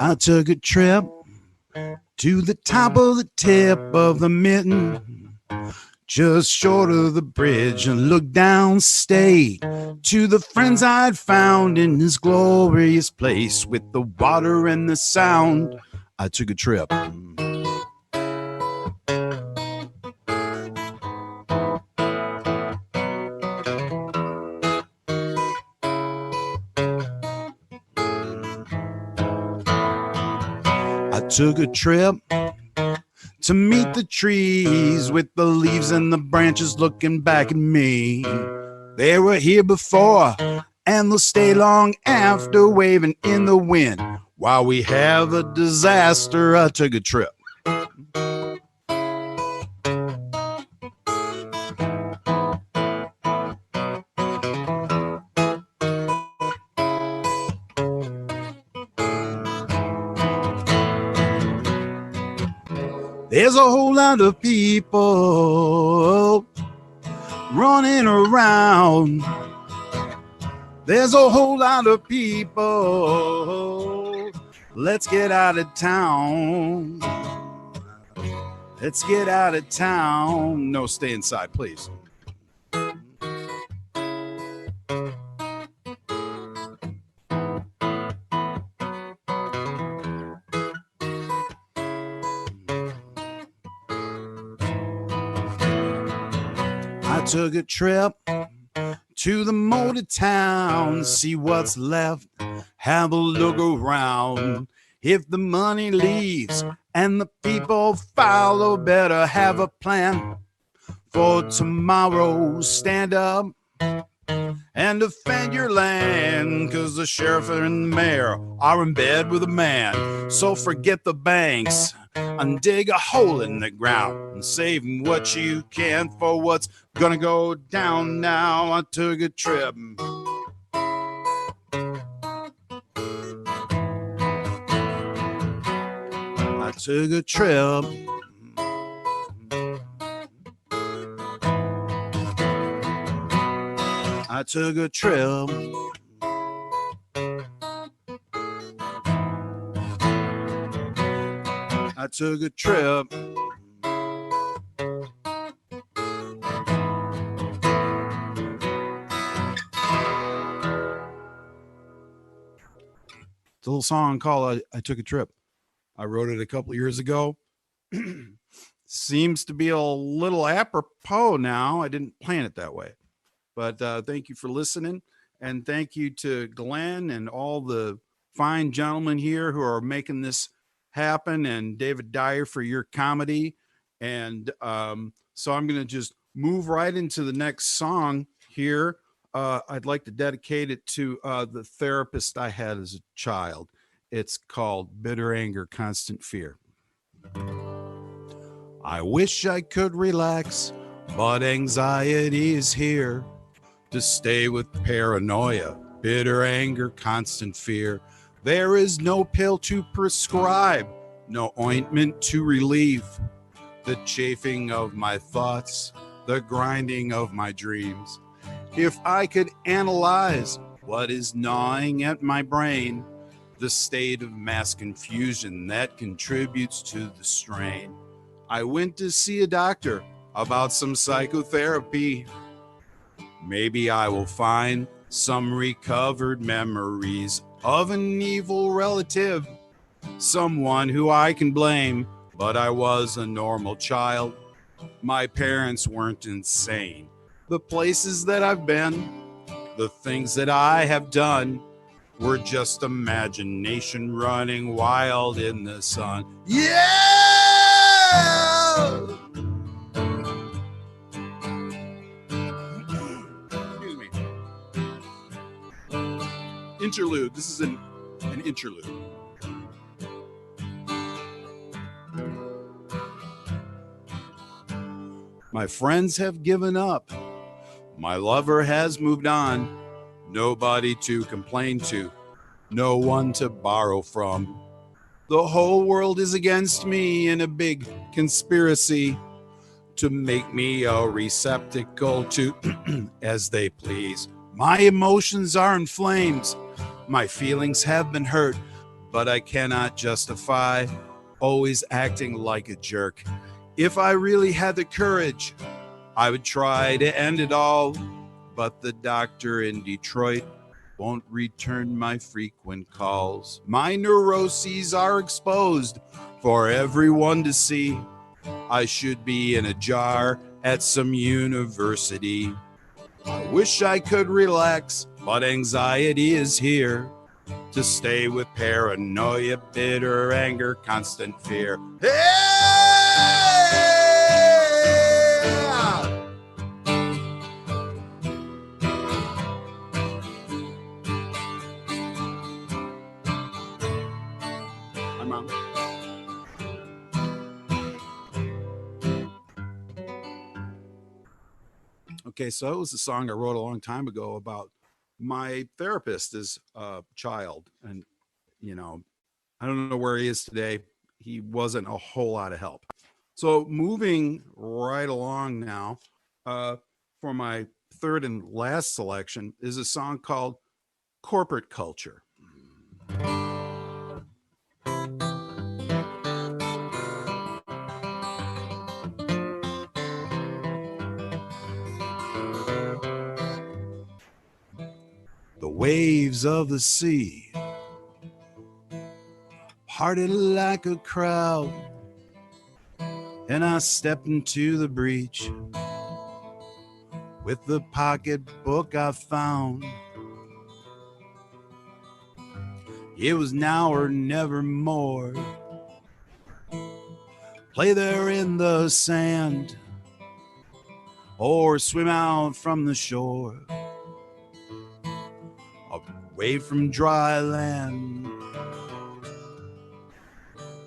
I took a trip to the top of the tip of the mitten, just short of the bridge, and looked downstate to the friends I'd found in this glorious place with the water and the sound. I took a trip. I took a trip to meet the trees with the leaves and the branches looking back at me. They were here before and they'll stay long after, waving in the wind while we have a disaster. I took a trip. There's a whole lot of people running around. There's a whole lot of people. Let's get out of town. Let's get out of town. No, stay inside, please. I took a trip to the motor town, see what's left, have a look around. If the money leaves and the people follow, better have a plan for tomorrow. Stand up and defend your land, 'cause the sheriff and the mayor are in bed with a man. So forget the banks and dig a hole in the ground and save what you can for what's gonna go down now. I took a trip. I took a trip. I took a trip. I took a trip. It's a little song called I Took a Trip. I wrote it a couple years ago. Seems to be a little apropos now. I didn't plan it that way. But thank you for listening. And thank you to Glen and all the fine gentlemen here who are making this happen, and David Dyer for your comedy. And so I'm going to just move right into the next song here. I'd like to dedicate it to the therapist I had as a child. It's called Bitter Anger, Constant Fear. I wish I could relax, but anxiety is here to stay with paranoia, bitter anger, constant fear. There is no pill to prescribe, no ointment to relieve the chafing of my thoughts, the grinding of my dreams. If I could analyze what is gnawing at my brain, the state of mass confusion that contributes to the strain. I went to see a doctor about some psychotherapy. Maybe I will find some recovered memories of an evil relative, someone who I can blame, but I was a normal child. My parents weren't insane. The places that I've been, the things that I have done, were just imagination running wild in the sun. Yeah! Excuse me. Interlude. This is an interlude. My friends have given up. My lover has moved on. Nobody to complain to. No one to borrow from. The whole world is against me in a big conspiracy to make me a receptacle to as they please. My emotions are in flames. My feelings have been hurt, but I cannot justify always acting like a jerk. If I really had the courage, I would try to end it all, but the doctor in Detroit won't return my frequent calls. My neuroses are exposed for everyone to see. I should be in a jar at some university. I wish I could relax, but anxiety is here to stay with paranoia, bitter anger, constant fear. Yeah! I'm wrong. Okay, so it was a song I wrote a long time ago about my therapist as a child. And, you know, I don't know where he is today. He wasn't a whole lot of help. So moving right along now, for my third and last selection is a song called Corporate Culture. The waves of the sea parted like a crowd, and I stepped into the breach with the pocketbook I found. It was now or never more. Play there in the sand or swim out from the shore, away from dry land.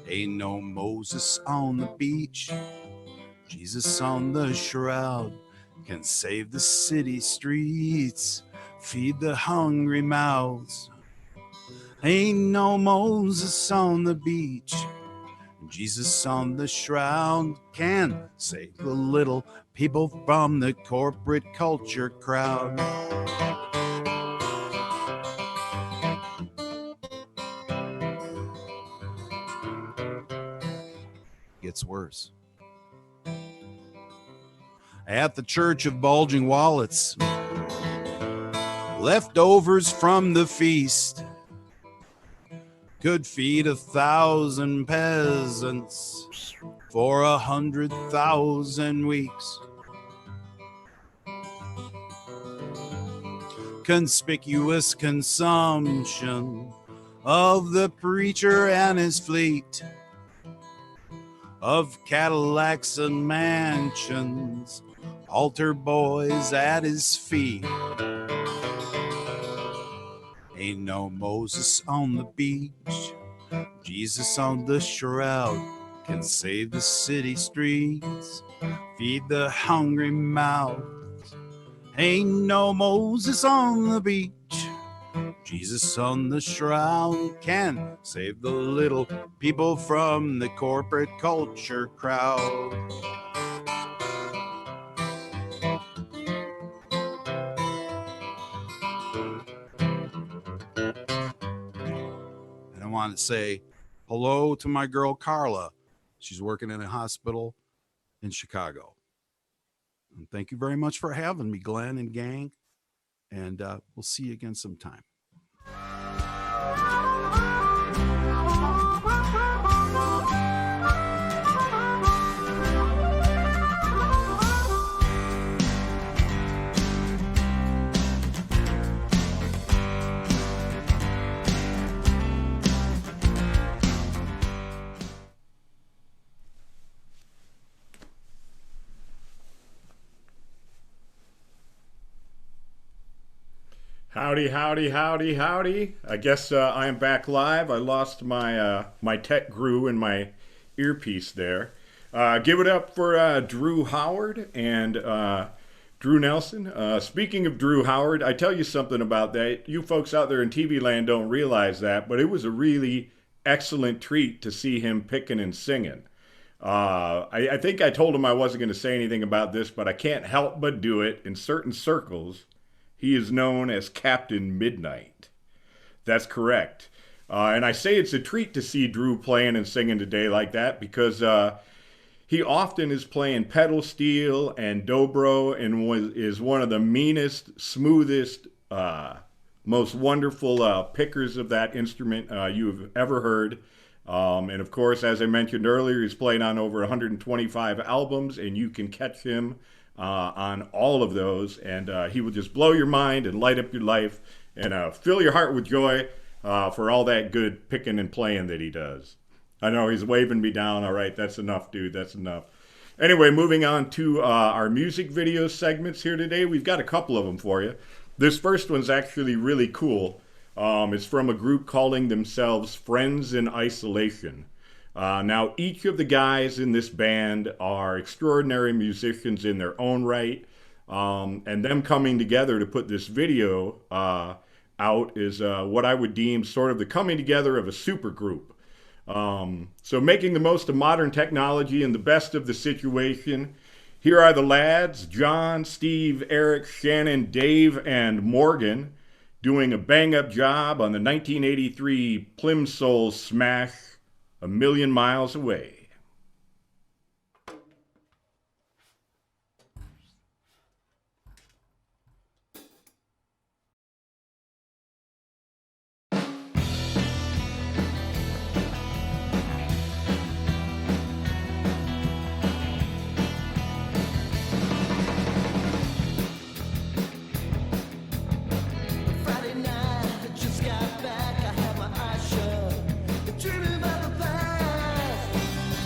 Ain't no Moses on the beach, Jesus on the shroud, can save the city streets, feed the hungry mouths. Ain't no Moses on the beach, Jesus on the shroud, can save the little people from the corporate culture crowd. Gets worse. At the church of bulging wallets, leftovers from the feast, could feed 1,000 peasants for 100,000 weeks. Conspicuous consumption of the preacher and his fleet of Cadillacs and mansions, altar boys at his feet. Ain't no Moses on the beach, Jesus on the shroud can save the city streets, feed the hungry mouths. Ain't no Moses on the beach, Jesus on the shroud can save the little people from the corporate culture crowd. And I want to say hello to my girl Carla. She's working in a hospital in Chicago. And thank you very much for having me, Glenn and gang. And we'll see you again sometime. Howdy, howdy, howdy, howdy. I guess I am back live. I lost my my tech grew in my earpiece there. Give it up for Drew Howard and Drew Nelson. Speaking of Drew Howard, I tell you something about that. You folks out there in TV land don't realize that, but it was a really excellent treat to see him picking and singing. I think I told him I wasn't going to say anything about this, but I can't help but do it. In certain circles, he is known as Captain Midnight. That's correct. And I say it's a treat to see Drew playing and singing today like that because he often is playing pedal steel and dobro and is one of the meanest, smoothest, most wonderful pickers of that instrument you have ever heard. And of course, as I mentioned earlier, he's played on over 125 albums, and you can catch him on all of those, and he will just blow your mind and light up your life and fill your heart with joy for all that good picking and playing that he does. I know he's waving me down. All right, that's enough, dude. That's enough. Anyway, moving on to our music video segments here today. We've got a couple of them for you. This first one's actually really cool. It's from a group calling themselves Friends in Isolation. Now, each of the guys in this band are extraordinary musicians in their own right, and them coming together to put this video out is what I would deem sort of the coming together of a super group. So making the most of modern technology and the best of the situation, here are the lads, John, Steve, Eric, Shannon, Dave, and Morgan, doing a bang-up job on the 1983 Plimsoll smash, A Million Miles Away. Friday night, I just got back. I had my eyes shut, dreaming about the past.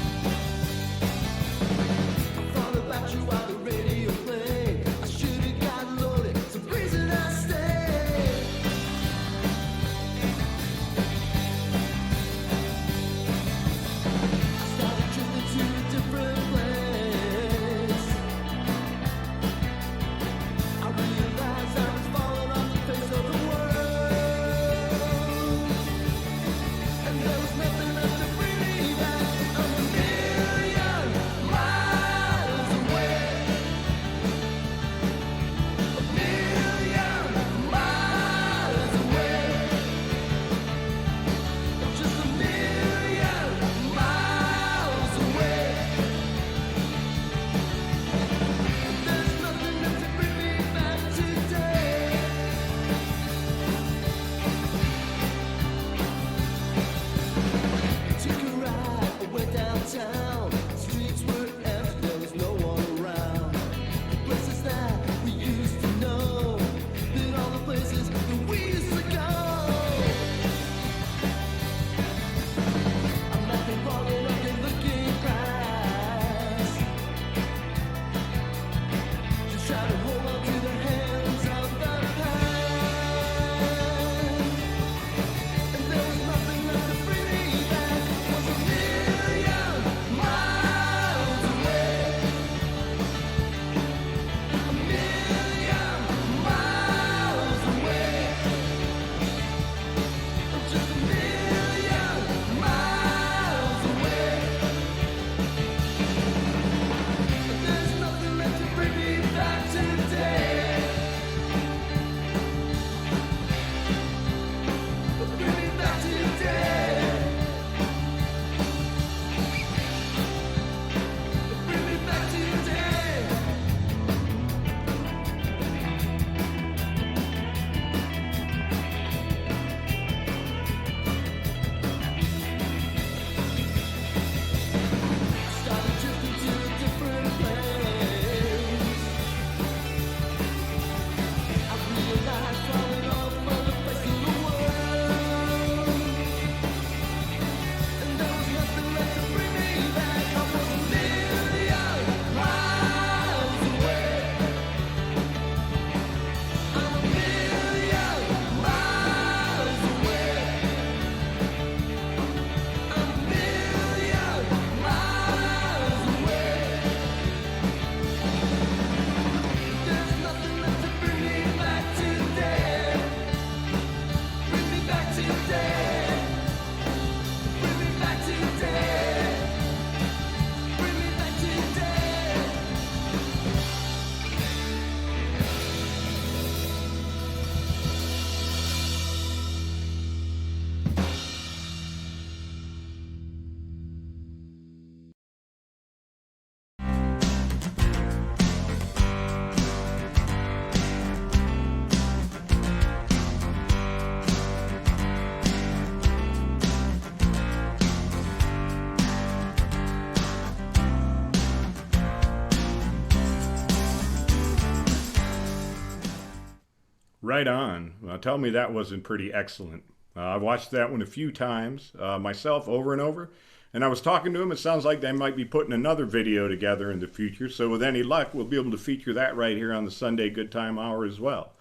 Right on. Tell me that wasn't pretty excellent. I watched that one a few times myself, over and over. And I was talking to him. It sounds like they might be putting another video together in the future. So with any luck, we'll be able to feature that right here on the Sunday Good Time Hour as well.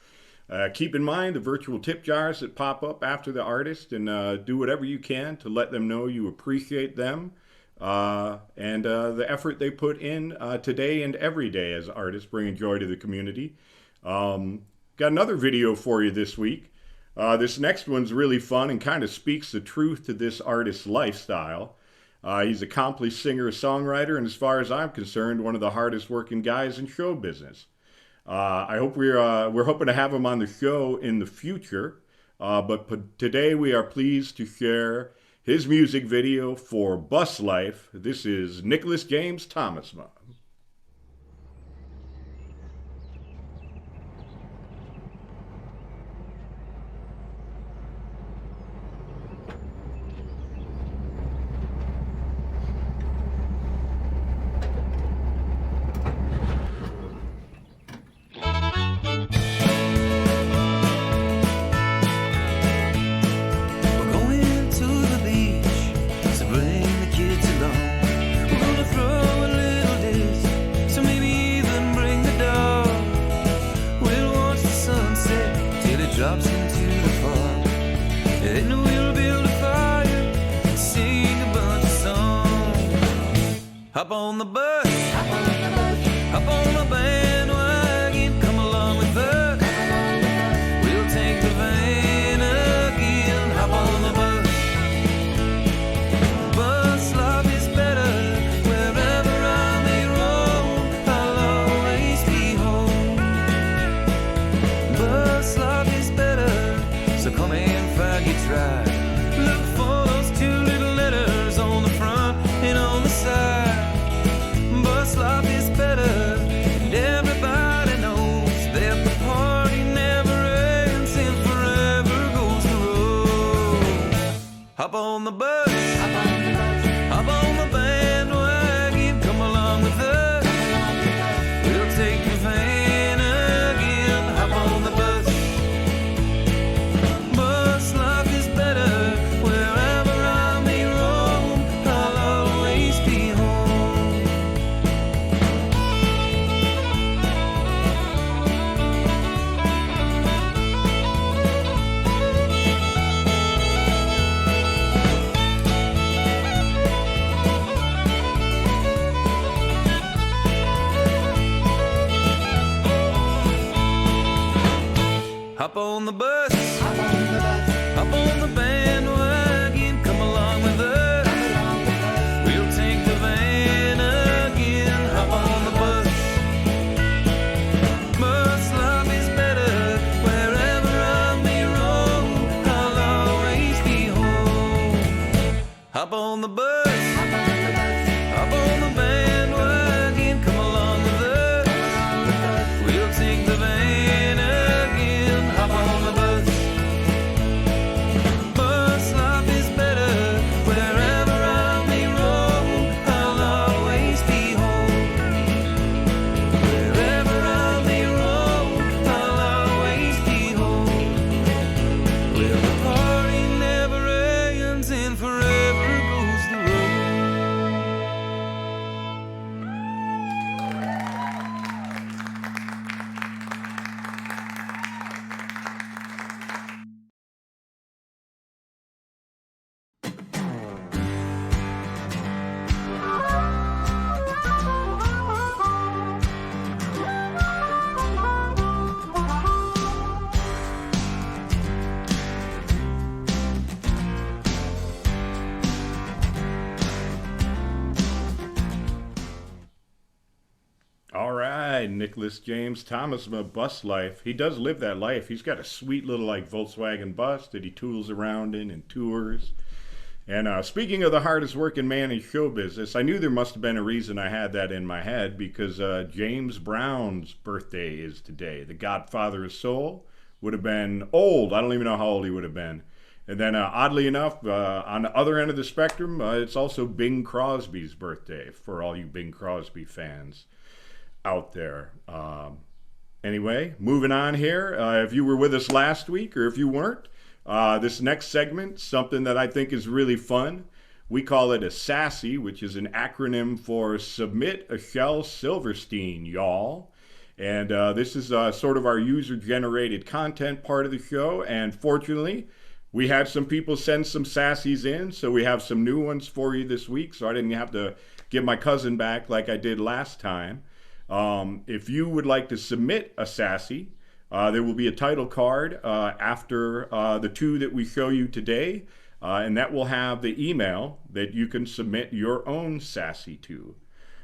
Keep in mind the virtual tip jars that pop up after the artist, and do whatever you can to let them know you appreciate them and the effort they put in today and every day as artists, bringing joy to the community. Got another video for you this week. This next one's really fun and kind of speaks the truth to this artist's lifestyle. He's an accomplished singer-songwriter, and as far as I'm concerned, one of the hardest working guys in show business. I hope we're hoping to have him on the show in the future, but today we are pleased to share his music video for Bus Life. This is Nicholas James Thomasma. Drops into the fog, and we'll build a fire and sing a bunch of songs. Hop on the bus, hop on the bandwagon, come along with us. We'll take the van again. Hop on the bus. Bus life is better wherever I may roam. I'll always be home. Bus life is better, so come and find your tribe. Look for those two little letters on the front and on the side. Bus life is better, and everybody knows that the party never ends and forever goes the road. Hop on the bus, hop on the bandwagon, come along with us. We'll take the van again. Hop on the bus. Bus life is better wherever I may roam. I'll always be home. Hop on the bus, hop on the bandwagon, come along with us. We'll take the van again. Hop on the bus. Bus life is better wherever I may roam. I'll always be home. Hop on the bus, hop on the bandwagon, come along with us. We'll take the van again. Hop on the bus. Bus life is better wherever I may roam. I'll always be home. Wherever I may roam, I'll always be home. Where the party never ends and forever goes the road. All right, Nicholas James Thomasma, Bus Life. He does live that life. He's got a sweet little Volkswagen bus that he tools around in and tours. And speaking of the hardest working man in show business, I knew there must have been a reason I had that in my head, because James Brown's birthday is today. The Godfather of Soul would have been old. I don't even know how old he would have been. And then oddly enough, on the other end of the spectrum, it's also Bing Crosby's birthday, for all you Bing Crosby fans out there. Anyway, moving on here. If you were with us last week or if you weren't, this next segment, something that I think is really fun. We call it a SASSY, which is an acronym for Submit a Shel Silverstein, y'all. And this is sort of our user-generated content part of the show. And fortunately, we had some people send some sassies in, so we have some new ones for you this week. So I didn't have to give my cousin back like I did last time. If you would like to submit a sassy, there will be a title card after the two that we show you today, and that will have the email that you can submit your own sassy to.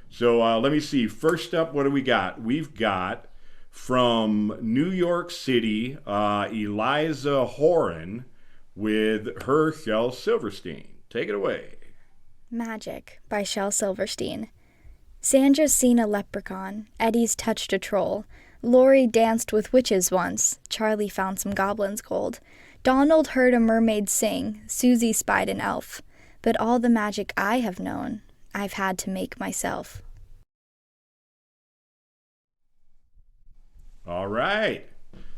So let me see. First up, what do we got? We've got from New York City, Eliza Horan with her Shel Silverstein. Take it away. Magic by Shel Silverstein. Sandra's seen a leprechaun, Eddie's touched a troll, Lori danced with witches once, Charlie found some goblins' gold, Donald heard a mermaid sing, Susie spied an elf, but all the magic I have known, I've had to make myself. All right.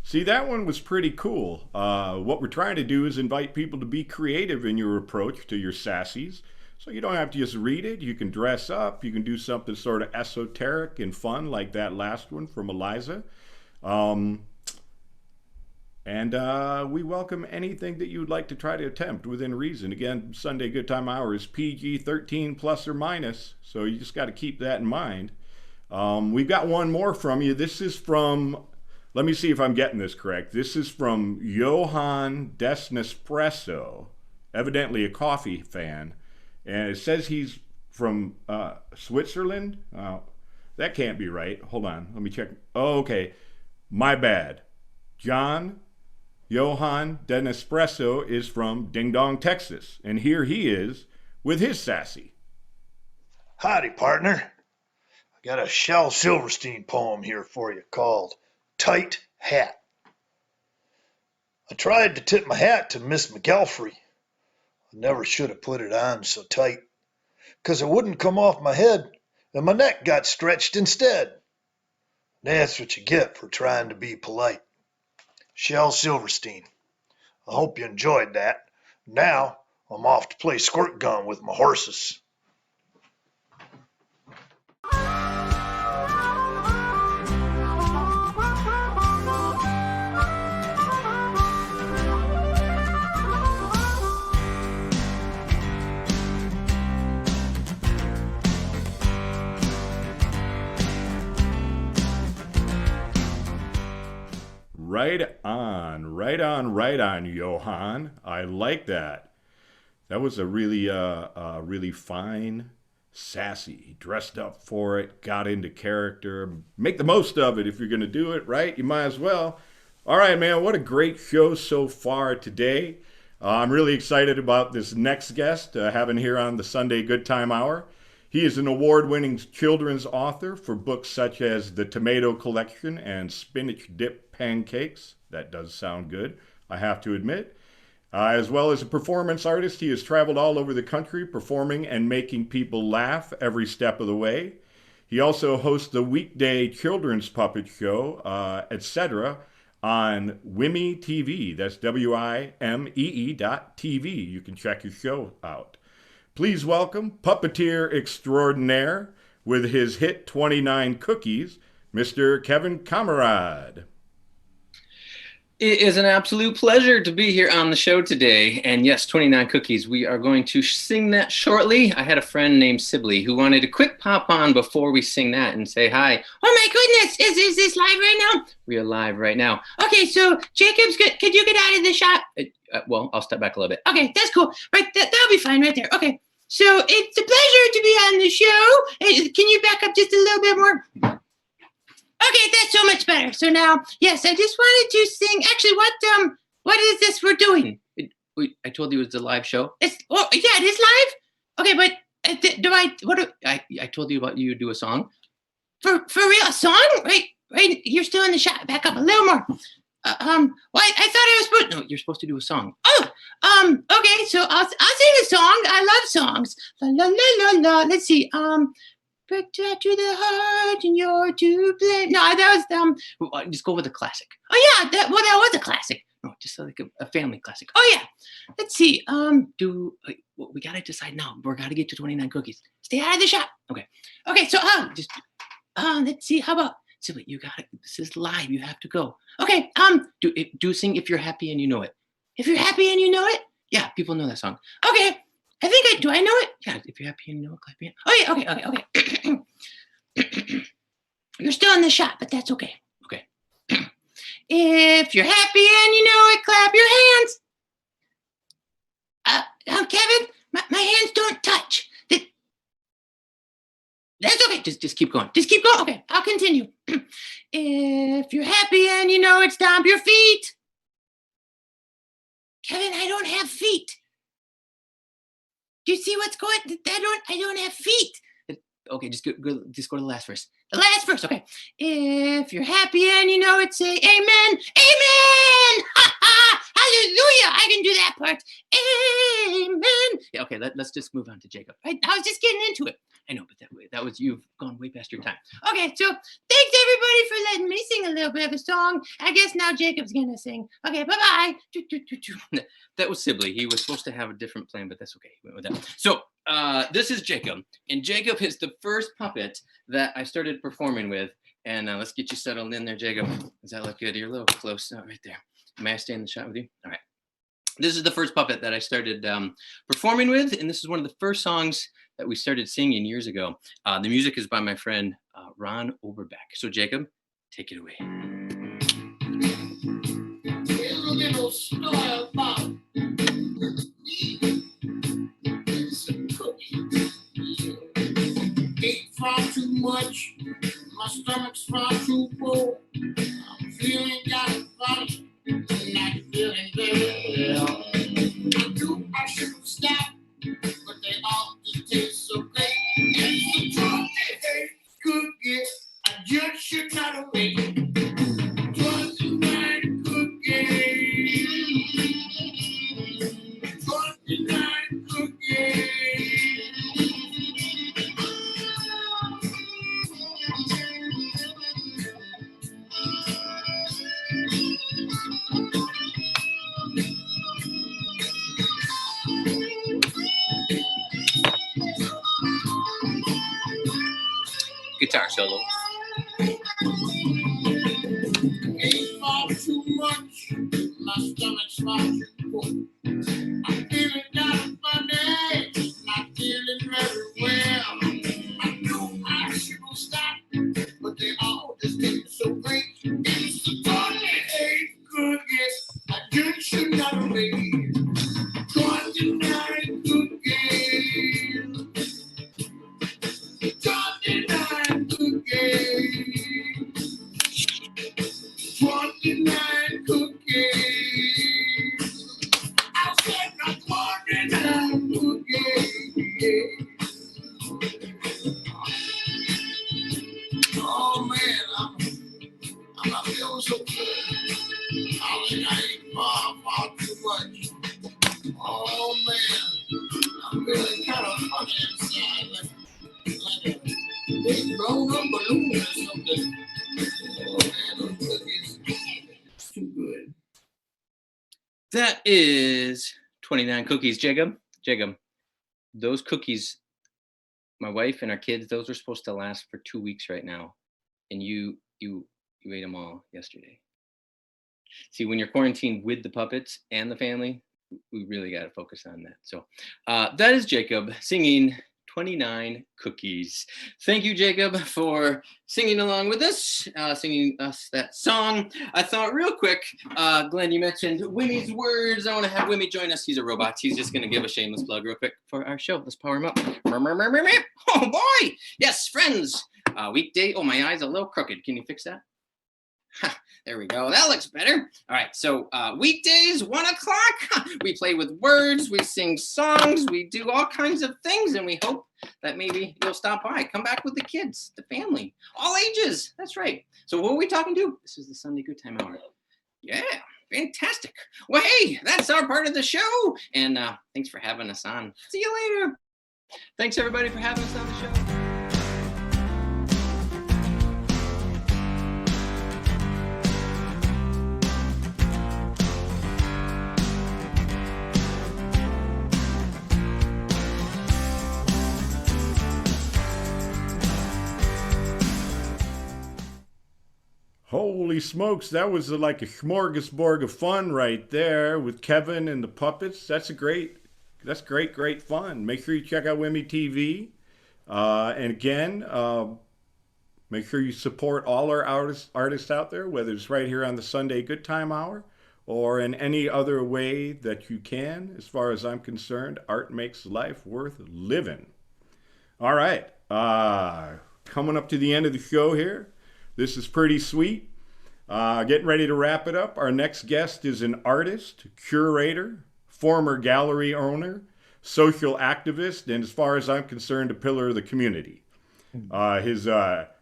See, that one was pretty cool. What we're trying to do is invite people to be creative in your approach to your sassies. So you don't have to just read it. You can dress up. You can do something sort of esoteric and fun like that last one from Eliza. We welcome anything that you would like to try to attempt within reason. Again, Sunday Good Time Hour is PG-13 plus or minus, so you just got to keep that in mind. We've got one more from you. This is from, let me see if I'm getting this correct. This is from Johann Des Nespresso, evidently a coffee fan. And it says he's from Switzerland. That can't be right. Hold on. Let me check. Oh, okay. My bad. Johann Des Nespresso is from Ding Dong, Texas. And here he is with his sassy. Howdy, partner. I got a Shel Silverstein poem here for you called Tight Hat. I tried to tip my hat to Miss McCallister. I never should have put it on so tight, 'cause it wouldn't come off my head, and my neck got stretched instead. That's what you get for trying to be polite. Shel Silverstein. I hope you enjoyed that. Now I'm off to play squirt gun with my horses. Right on, Johann. I like that. That was a really fine sassy. He dressed up for it, got into character. Make the most of it if you're going to do it, right? You might as well. All right, man, what a great show so far today. I'm really excited about this next guest, having here on the Sunday Good Time Hour. He is an award-winning children's author for books such as The Tomato Collection and Spinach Dip Pancakes. That does sound good, I have to admit. As well as a performance artist, he has traveled all over the country performing and making people laugh every step of the way. He also hosts the weekday children's puppet show, etc., on Wimee TV. That's WIMEE.TV. You can check his show out. Please welcome puppeteer extraordinaire with his hit 29 Cookies, Mr. Kevin Kammeraad. It is an absolute pleasure to be here on the show today. And yes, 29 Cookies. We are going to sing that shortly. I had a friend named Sibley who wanted to quick pop on before we sing that and say hi. Oh my goodness, is this live right now? We are live right now. Okay, so Jacobs, could you get out of the shot? Well, I'll step back a little bit. Okay, that's cool. Right, that'll be fine right there. Okay, so it's a pleasure to be on the show. Can you back up just a little bit more? Okay, that's so much better. So now, yes, I just wanted to sing. Actually, what is this we're doing? I told you it was a live show. It is live. Okay, but I told you about you do a song. For real, a song? Right. You're still in the shot. Back up a little more. Well, I thought I was supposed. No, you're supposed to do a song. Oh, okay. So I'll sing a song. I love songs. La la la la la. Let's see. pricked to the heart and you're to blame. No, that was just go with the classic. Oh yeah, that was a classic. No, just like a family classic. Oh yeah. Let's see. We gotta decide now. We're gotta get to 29 cookies. Stay out of the shop. Okay. So let's see. How about Sibley? You got it. This is live. You have to go. Okay. Do sing If You're Happy and You Know It. If you're happy and you know it. Yeah, people know that song. Okay. I think I know it. Yeah. If you're happy and you know it, clap your hand. Okay. You're still in the shop, but that's okay. Okay. If you're happy and you know it, clap your hands. Kevin, my hands don't touch. That's okay. Just keep going. Just keep going. Okay, I'll continue. If you're happy and you know it, stomp your feet. Kevin, I don't have feet. Do you see what's going? I don't have feet. Okay, just go to the last verse. The last verse, okay. If you're happy and you know it, say amen. Amen! Ha ha! Hallelujah! I can do that part. Amen! Yeah, okay, let's just move on to Jacob. I was just getting into it. I know, but that was you've gone way past your time. Okay, so thanks everybody for letting me sing a little bit of a song. I guess now Jacob's gonna sing. Okay, bye-bye. That was Sibley. He was supposed to have a different plan, but that's okay. He went with that. So this is Jacob, and Jacob is the first puppet that I started performing with. And let's get you settled in there, Jacob. Does that look good? You're a little close. Right there. May I stay in the shot with you? All right. This is the first puppet that I started performing with, and this is one of the first songs that we started singing years ago. The music is by my friend Ron Overbeck. So Jacob, take it away. Here's a little story about some cookies. Ate far too much, my stomach's far too full. I'm feeling kind of funny, not feeling very well. I knew I should stop, but they all just taste so great. It's the truth, they cookie. I just should not have waited. 29 cookies. 29 cookies. Guitar solo. Ain't far too much, my stomach's far too full. I'm feeling kind of funny, not feeling very well. I know I should stop, but they all just taste so great. It's the 28 cookies, I just should not have made. 29 cookies. 29 cookies. 29 cookies. I said not 29 cookies. Oh man, I'm not feeling so good. I think I ate far too much. Oh man, I'm feeling kind of funny inside, like a big blown up balloon or something. Oh man, those cookies, too good. That is 29 cookies, Jacob. Jacob, those cookies, my wife and our kids, those are supposed to last for 2 weeks right now, and you ate them all yesterday. See, when you're quarantined with the puppets and the family, we really got to focus on that. So that is Jacob singing 29 cookies. Thank you, Jacob, for singing along with us, singing us that song. I thought real quick, Glenn, you mentioned Wimmy's words. I want to have Wimmy join us. He's a robot. He's just going to give a shameless plug real quick for our show. Let's power him up. Oh, boy. Yes, friends. Weekday. Oh, my eye's a little crooked. Can you fix that? There we go. That looks better. All right. So weekdays, 1 o'clock, we play with words, we sing songs, we do all kinds of things, and we hope that maybe you'll stop by. Come back with the kids, the family, all ages. That's right. So what are we talking to? This is the Sunday Goodtime Hour. Yeah, fantastic. Well, hey, that's our part of the show. And thanks for having us on. See you later. Thanks, everybody, for having us on the show. Holy smokes, that was like a smorgasbord of fun right there with Kevin and the puppets. That's great fun. Make sure you check out Wimmy TV. And again, make sure you support all our artists out there, whether it's right here on the Sunday Good Time Hour or in any other way that you can. As far as I'm concerned, art makes life worth living. All right, coming up to the end of the show here. This is pretty sweet. Getting ready to wrap it up. Our next guest is an artist, curator, former gallery owner, social activist, and as far as I'm concerned, a pillar of the community. His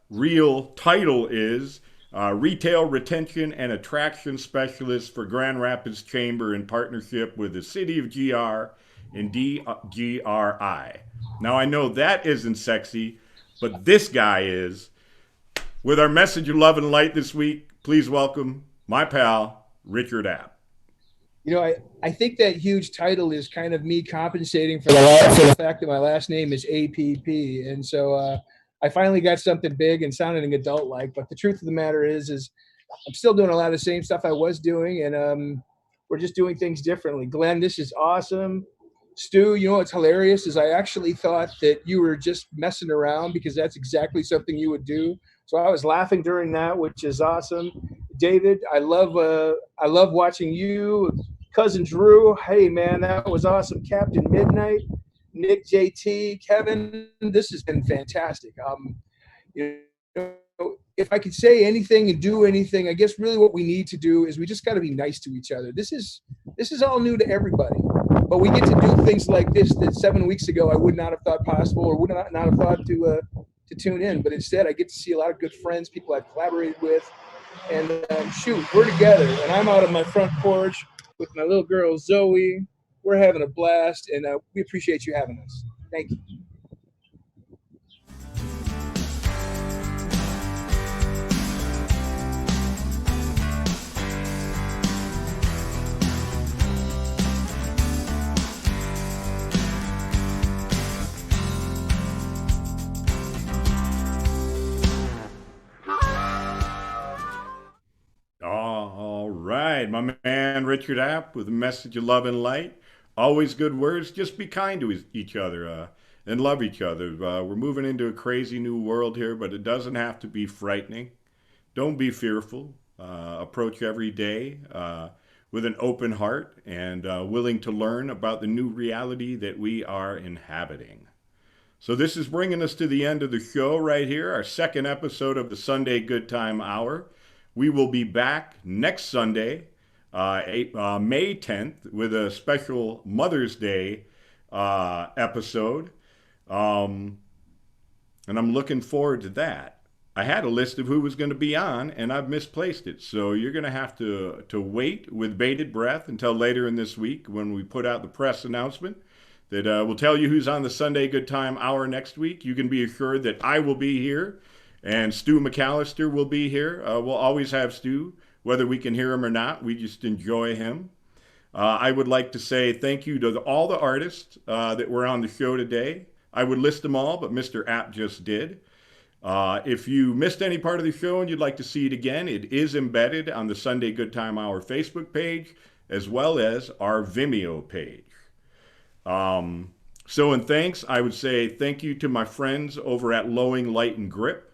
real title is Retail Retention and Attraction Specialist for Grand Rapids Chamber in partnership with the City of GR and DGRI. Now, I know that isn't sexy, but this guy is. With our message of love and light this week, please welcome my pal, Richard App. You know, I think that huge title is kind of me compensating for the fact that my last name is APP. And so I finally got something big and sounding adult-like. But the truth of the matter is I'm still doing a lot of the same stuff I was doing, and we're just doing things differently. Glenn, this is awesome. Stu, you know what's hilarious is I actually thought that you were just messing around because that's exactly something you would do. So I was laughing during that, which is awesome. David, I love watching you. Cousin Drew, hey man, that was awesome. Captain Midnight, Nick JT, Kevin, this has been fantastic. You know, if I could say anything and do anything, I guess really what we need to do is we just got to be nice to each other. This is all new to everybody, but we get to do things like this that 7 weeks ago I would not have thought possible or would not have thought to tune in. But instead, I get to see a lot of good friends, people I've collaborated with, and shoot, we're together. And I'm out on my front porch with my little girl Zoe. We're having a blast, and we appreciate you having us. Thank you. All right, my man Richard App with a message of love and light. Always good words. Just be kind to each other and love each other. We're moving into a crazy new world here, but it doesn't have to be frightening. Don't be fearful. Approach every day with an open heart and willing to learn about the new reality that we are inhabiting. So this is bringing us to the end of the show right here, our second episode of the Sunday Good Time Hour. We will be back next Sunday, May 10th, with a special Mother's Day episode. And I'm looking forward to that. I had a list of who was going to be on, and I've misplaced it. So you're going to have to wait with bated breath until later in this week when we put out the press announcement that will tell you who's on the Sunday Good Time Hour next week. You can be assured that I will be here. And Stu McCallister will be here. We'll always have Stu, whether we can hear him or not. We just enjoy him. I would like to say thank you to all the artists that were on the show today. I would list them all, but Mr. App just did. If you missed any part of the show and you'd like to see it again, it is embedded on the Sunday Good Time Hour Facebook page, as well as our Vimeo page. So in thanks, I would say thank you to my friends over at Lowing Light and Grip.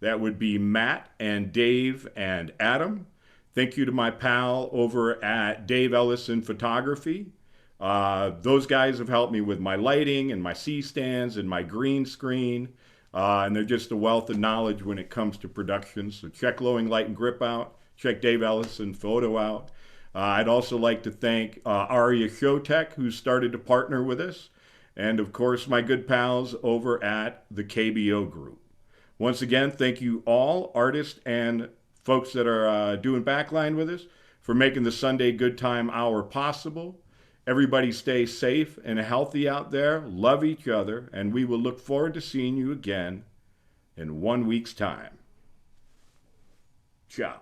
That would be Matt and Dave and Adam. Thank you to my pal over at Dave Ellison Photography. Those guys have helped me with my lighting and my C-stands and my green screen. And they're just a wealth of knowledge when it comes to production. So check Lowing Light and Grip out. Check Dave Ellison Photo out. I'd also like to thank Aria Showtech, who started to partner with us. And of course, my good pals over at the KBO Group. Once again, thank you all, artists and folks that are doing backline with us, for making the Sunday Good Time Hour possible. Everybody stay safe and healthy out there. Love each other, and we will look forward to seeing you again in 1 week's time. Ciao.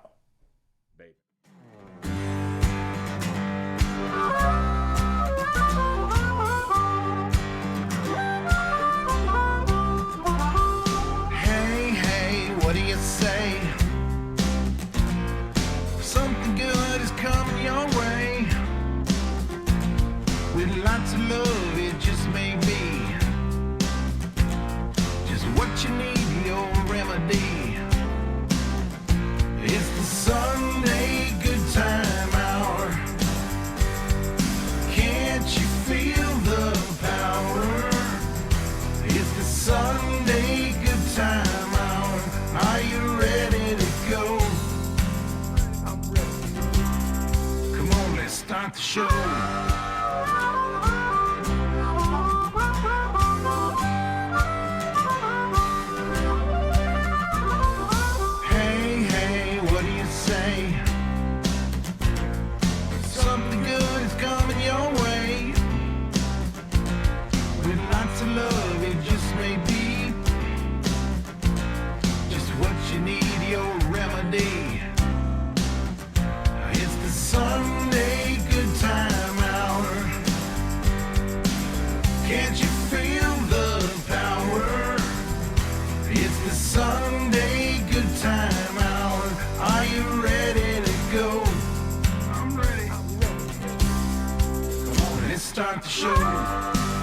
What do you say? show. Hey, hey, what do you say? Something good is coming your way. With lots of love, it just may be just what you need, your remedy. It's the Sunday good time hour. Can't you feel the power? It's the Sunday good time hour. Are you ready to go? I'm ready. Come on, let's start the show.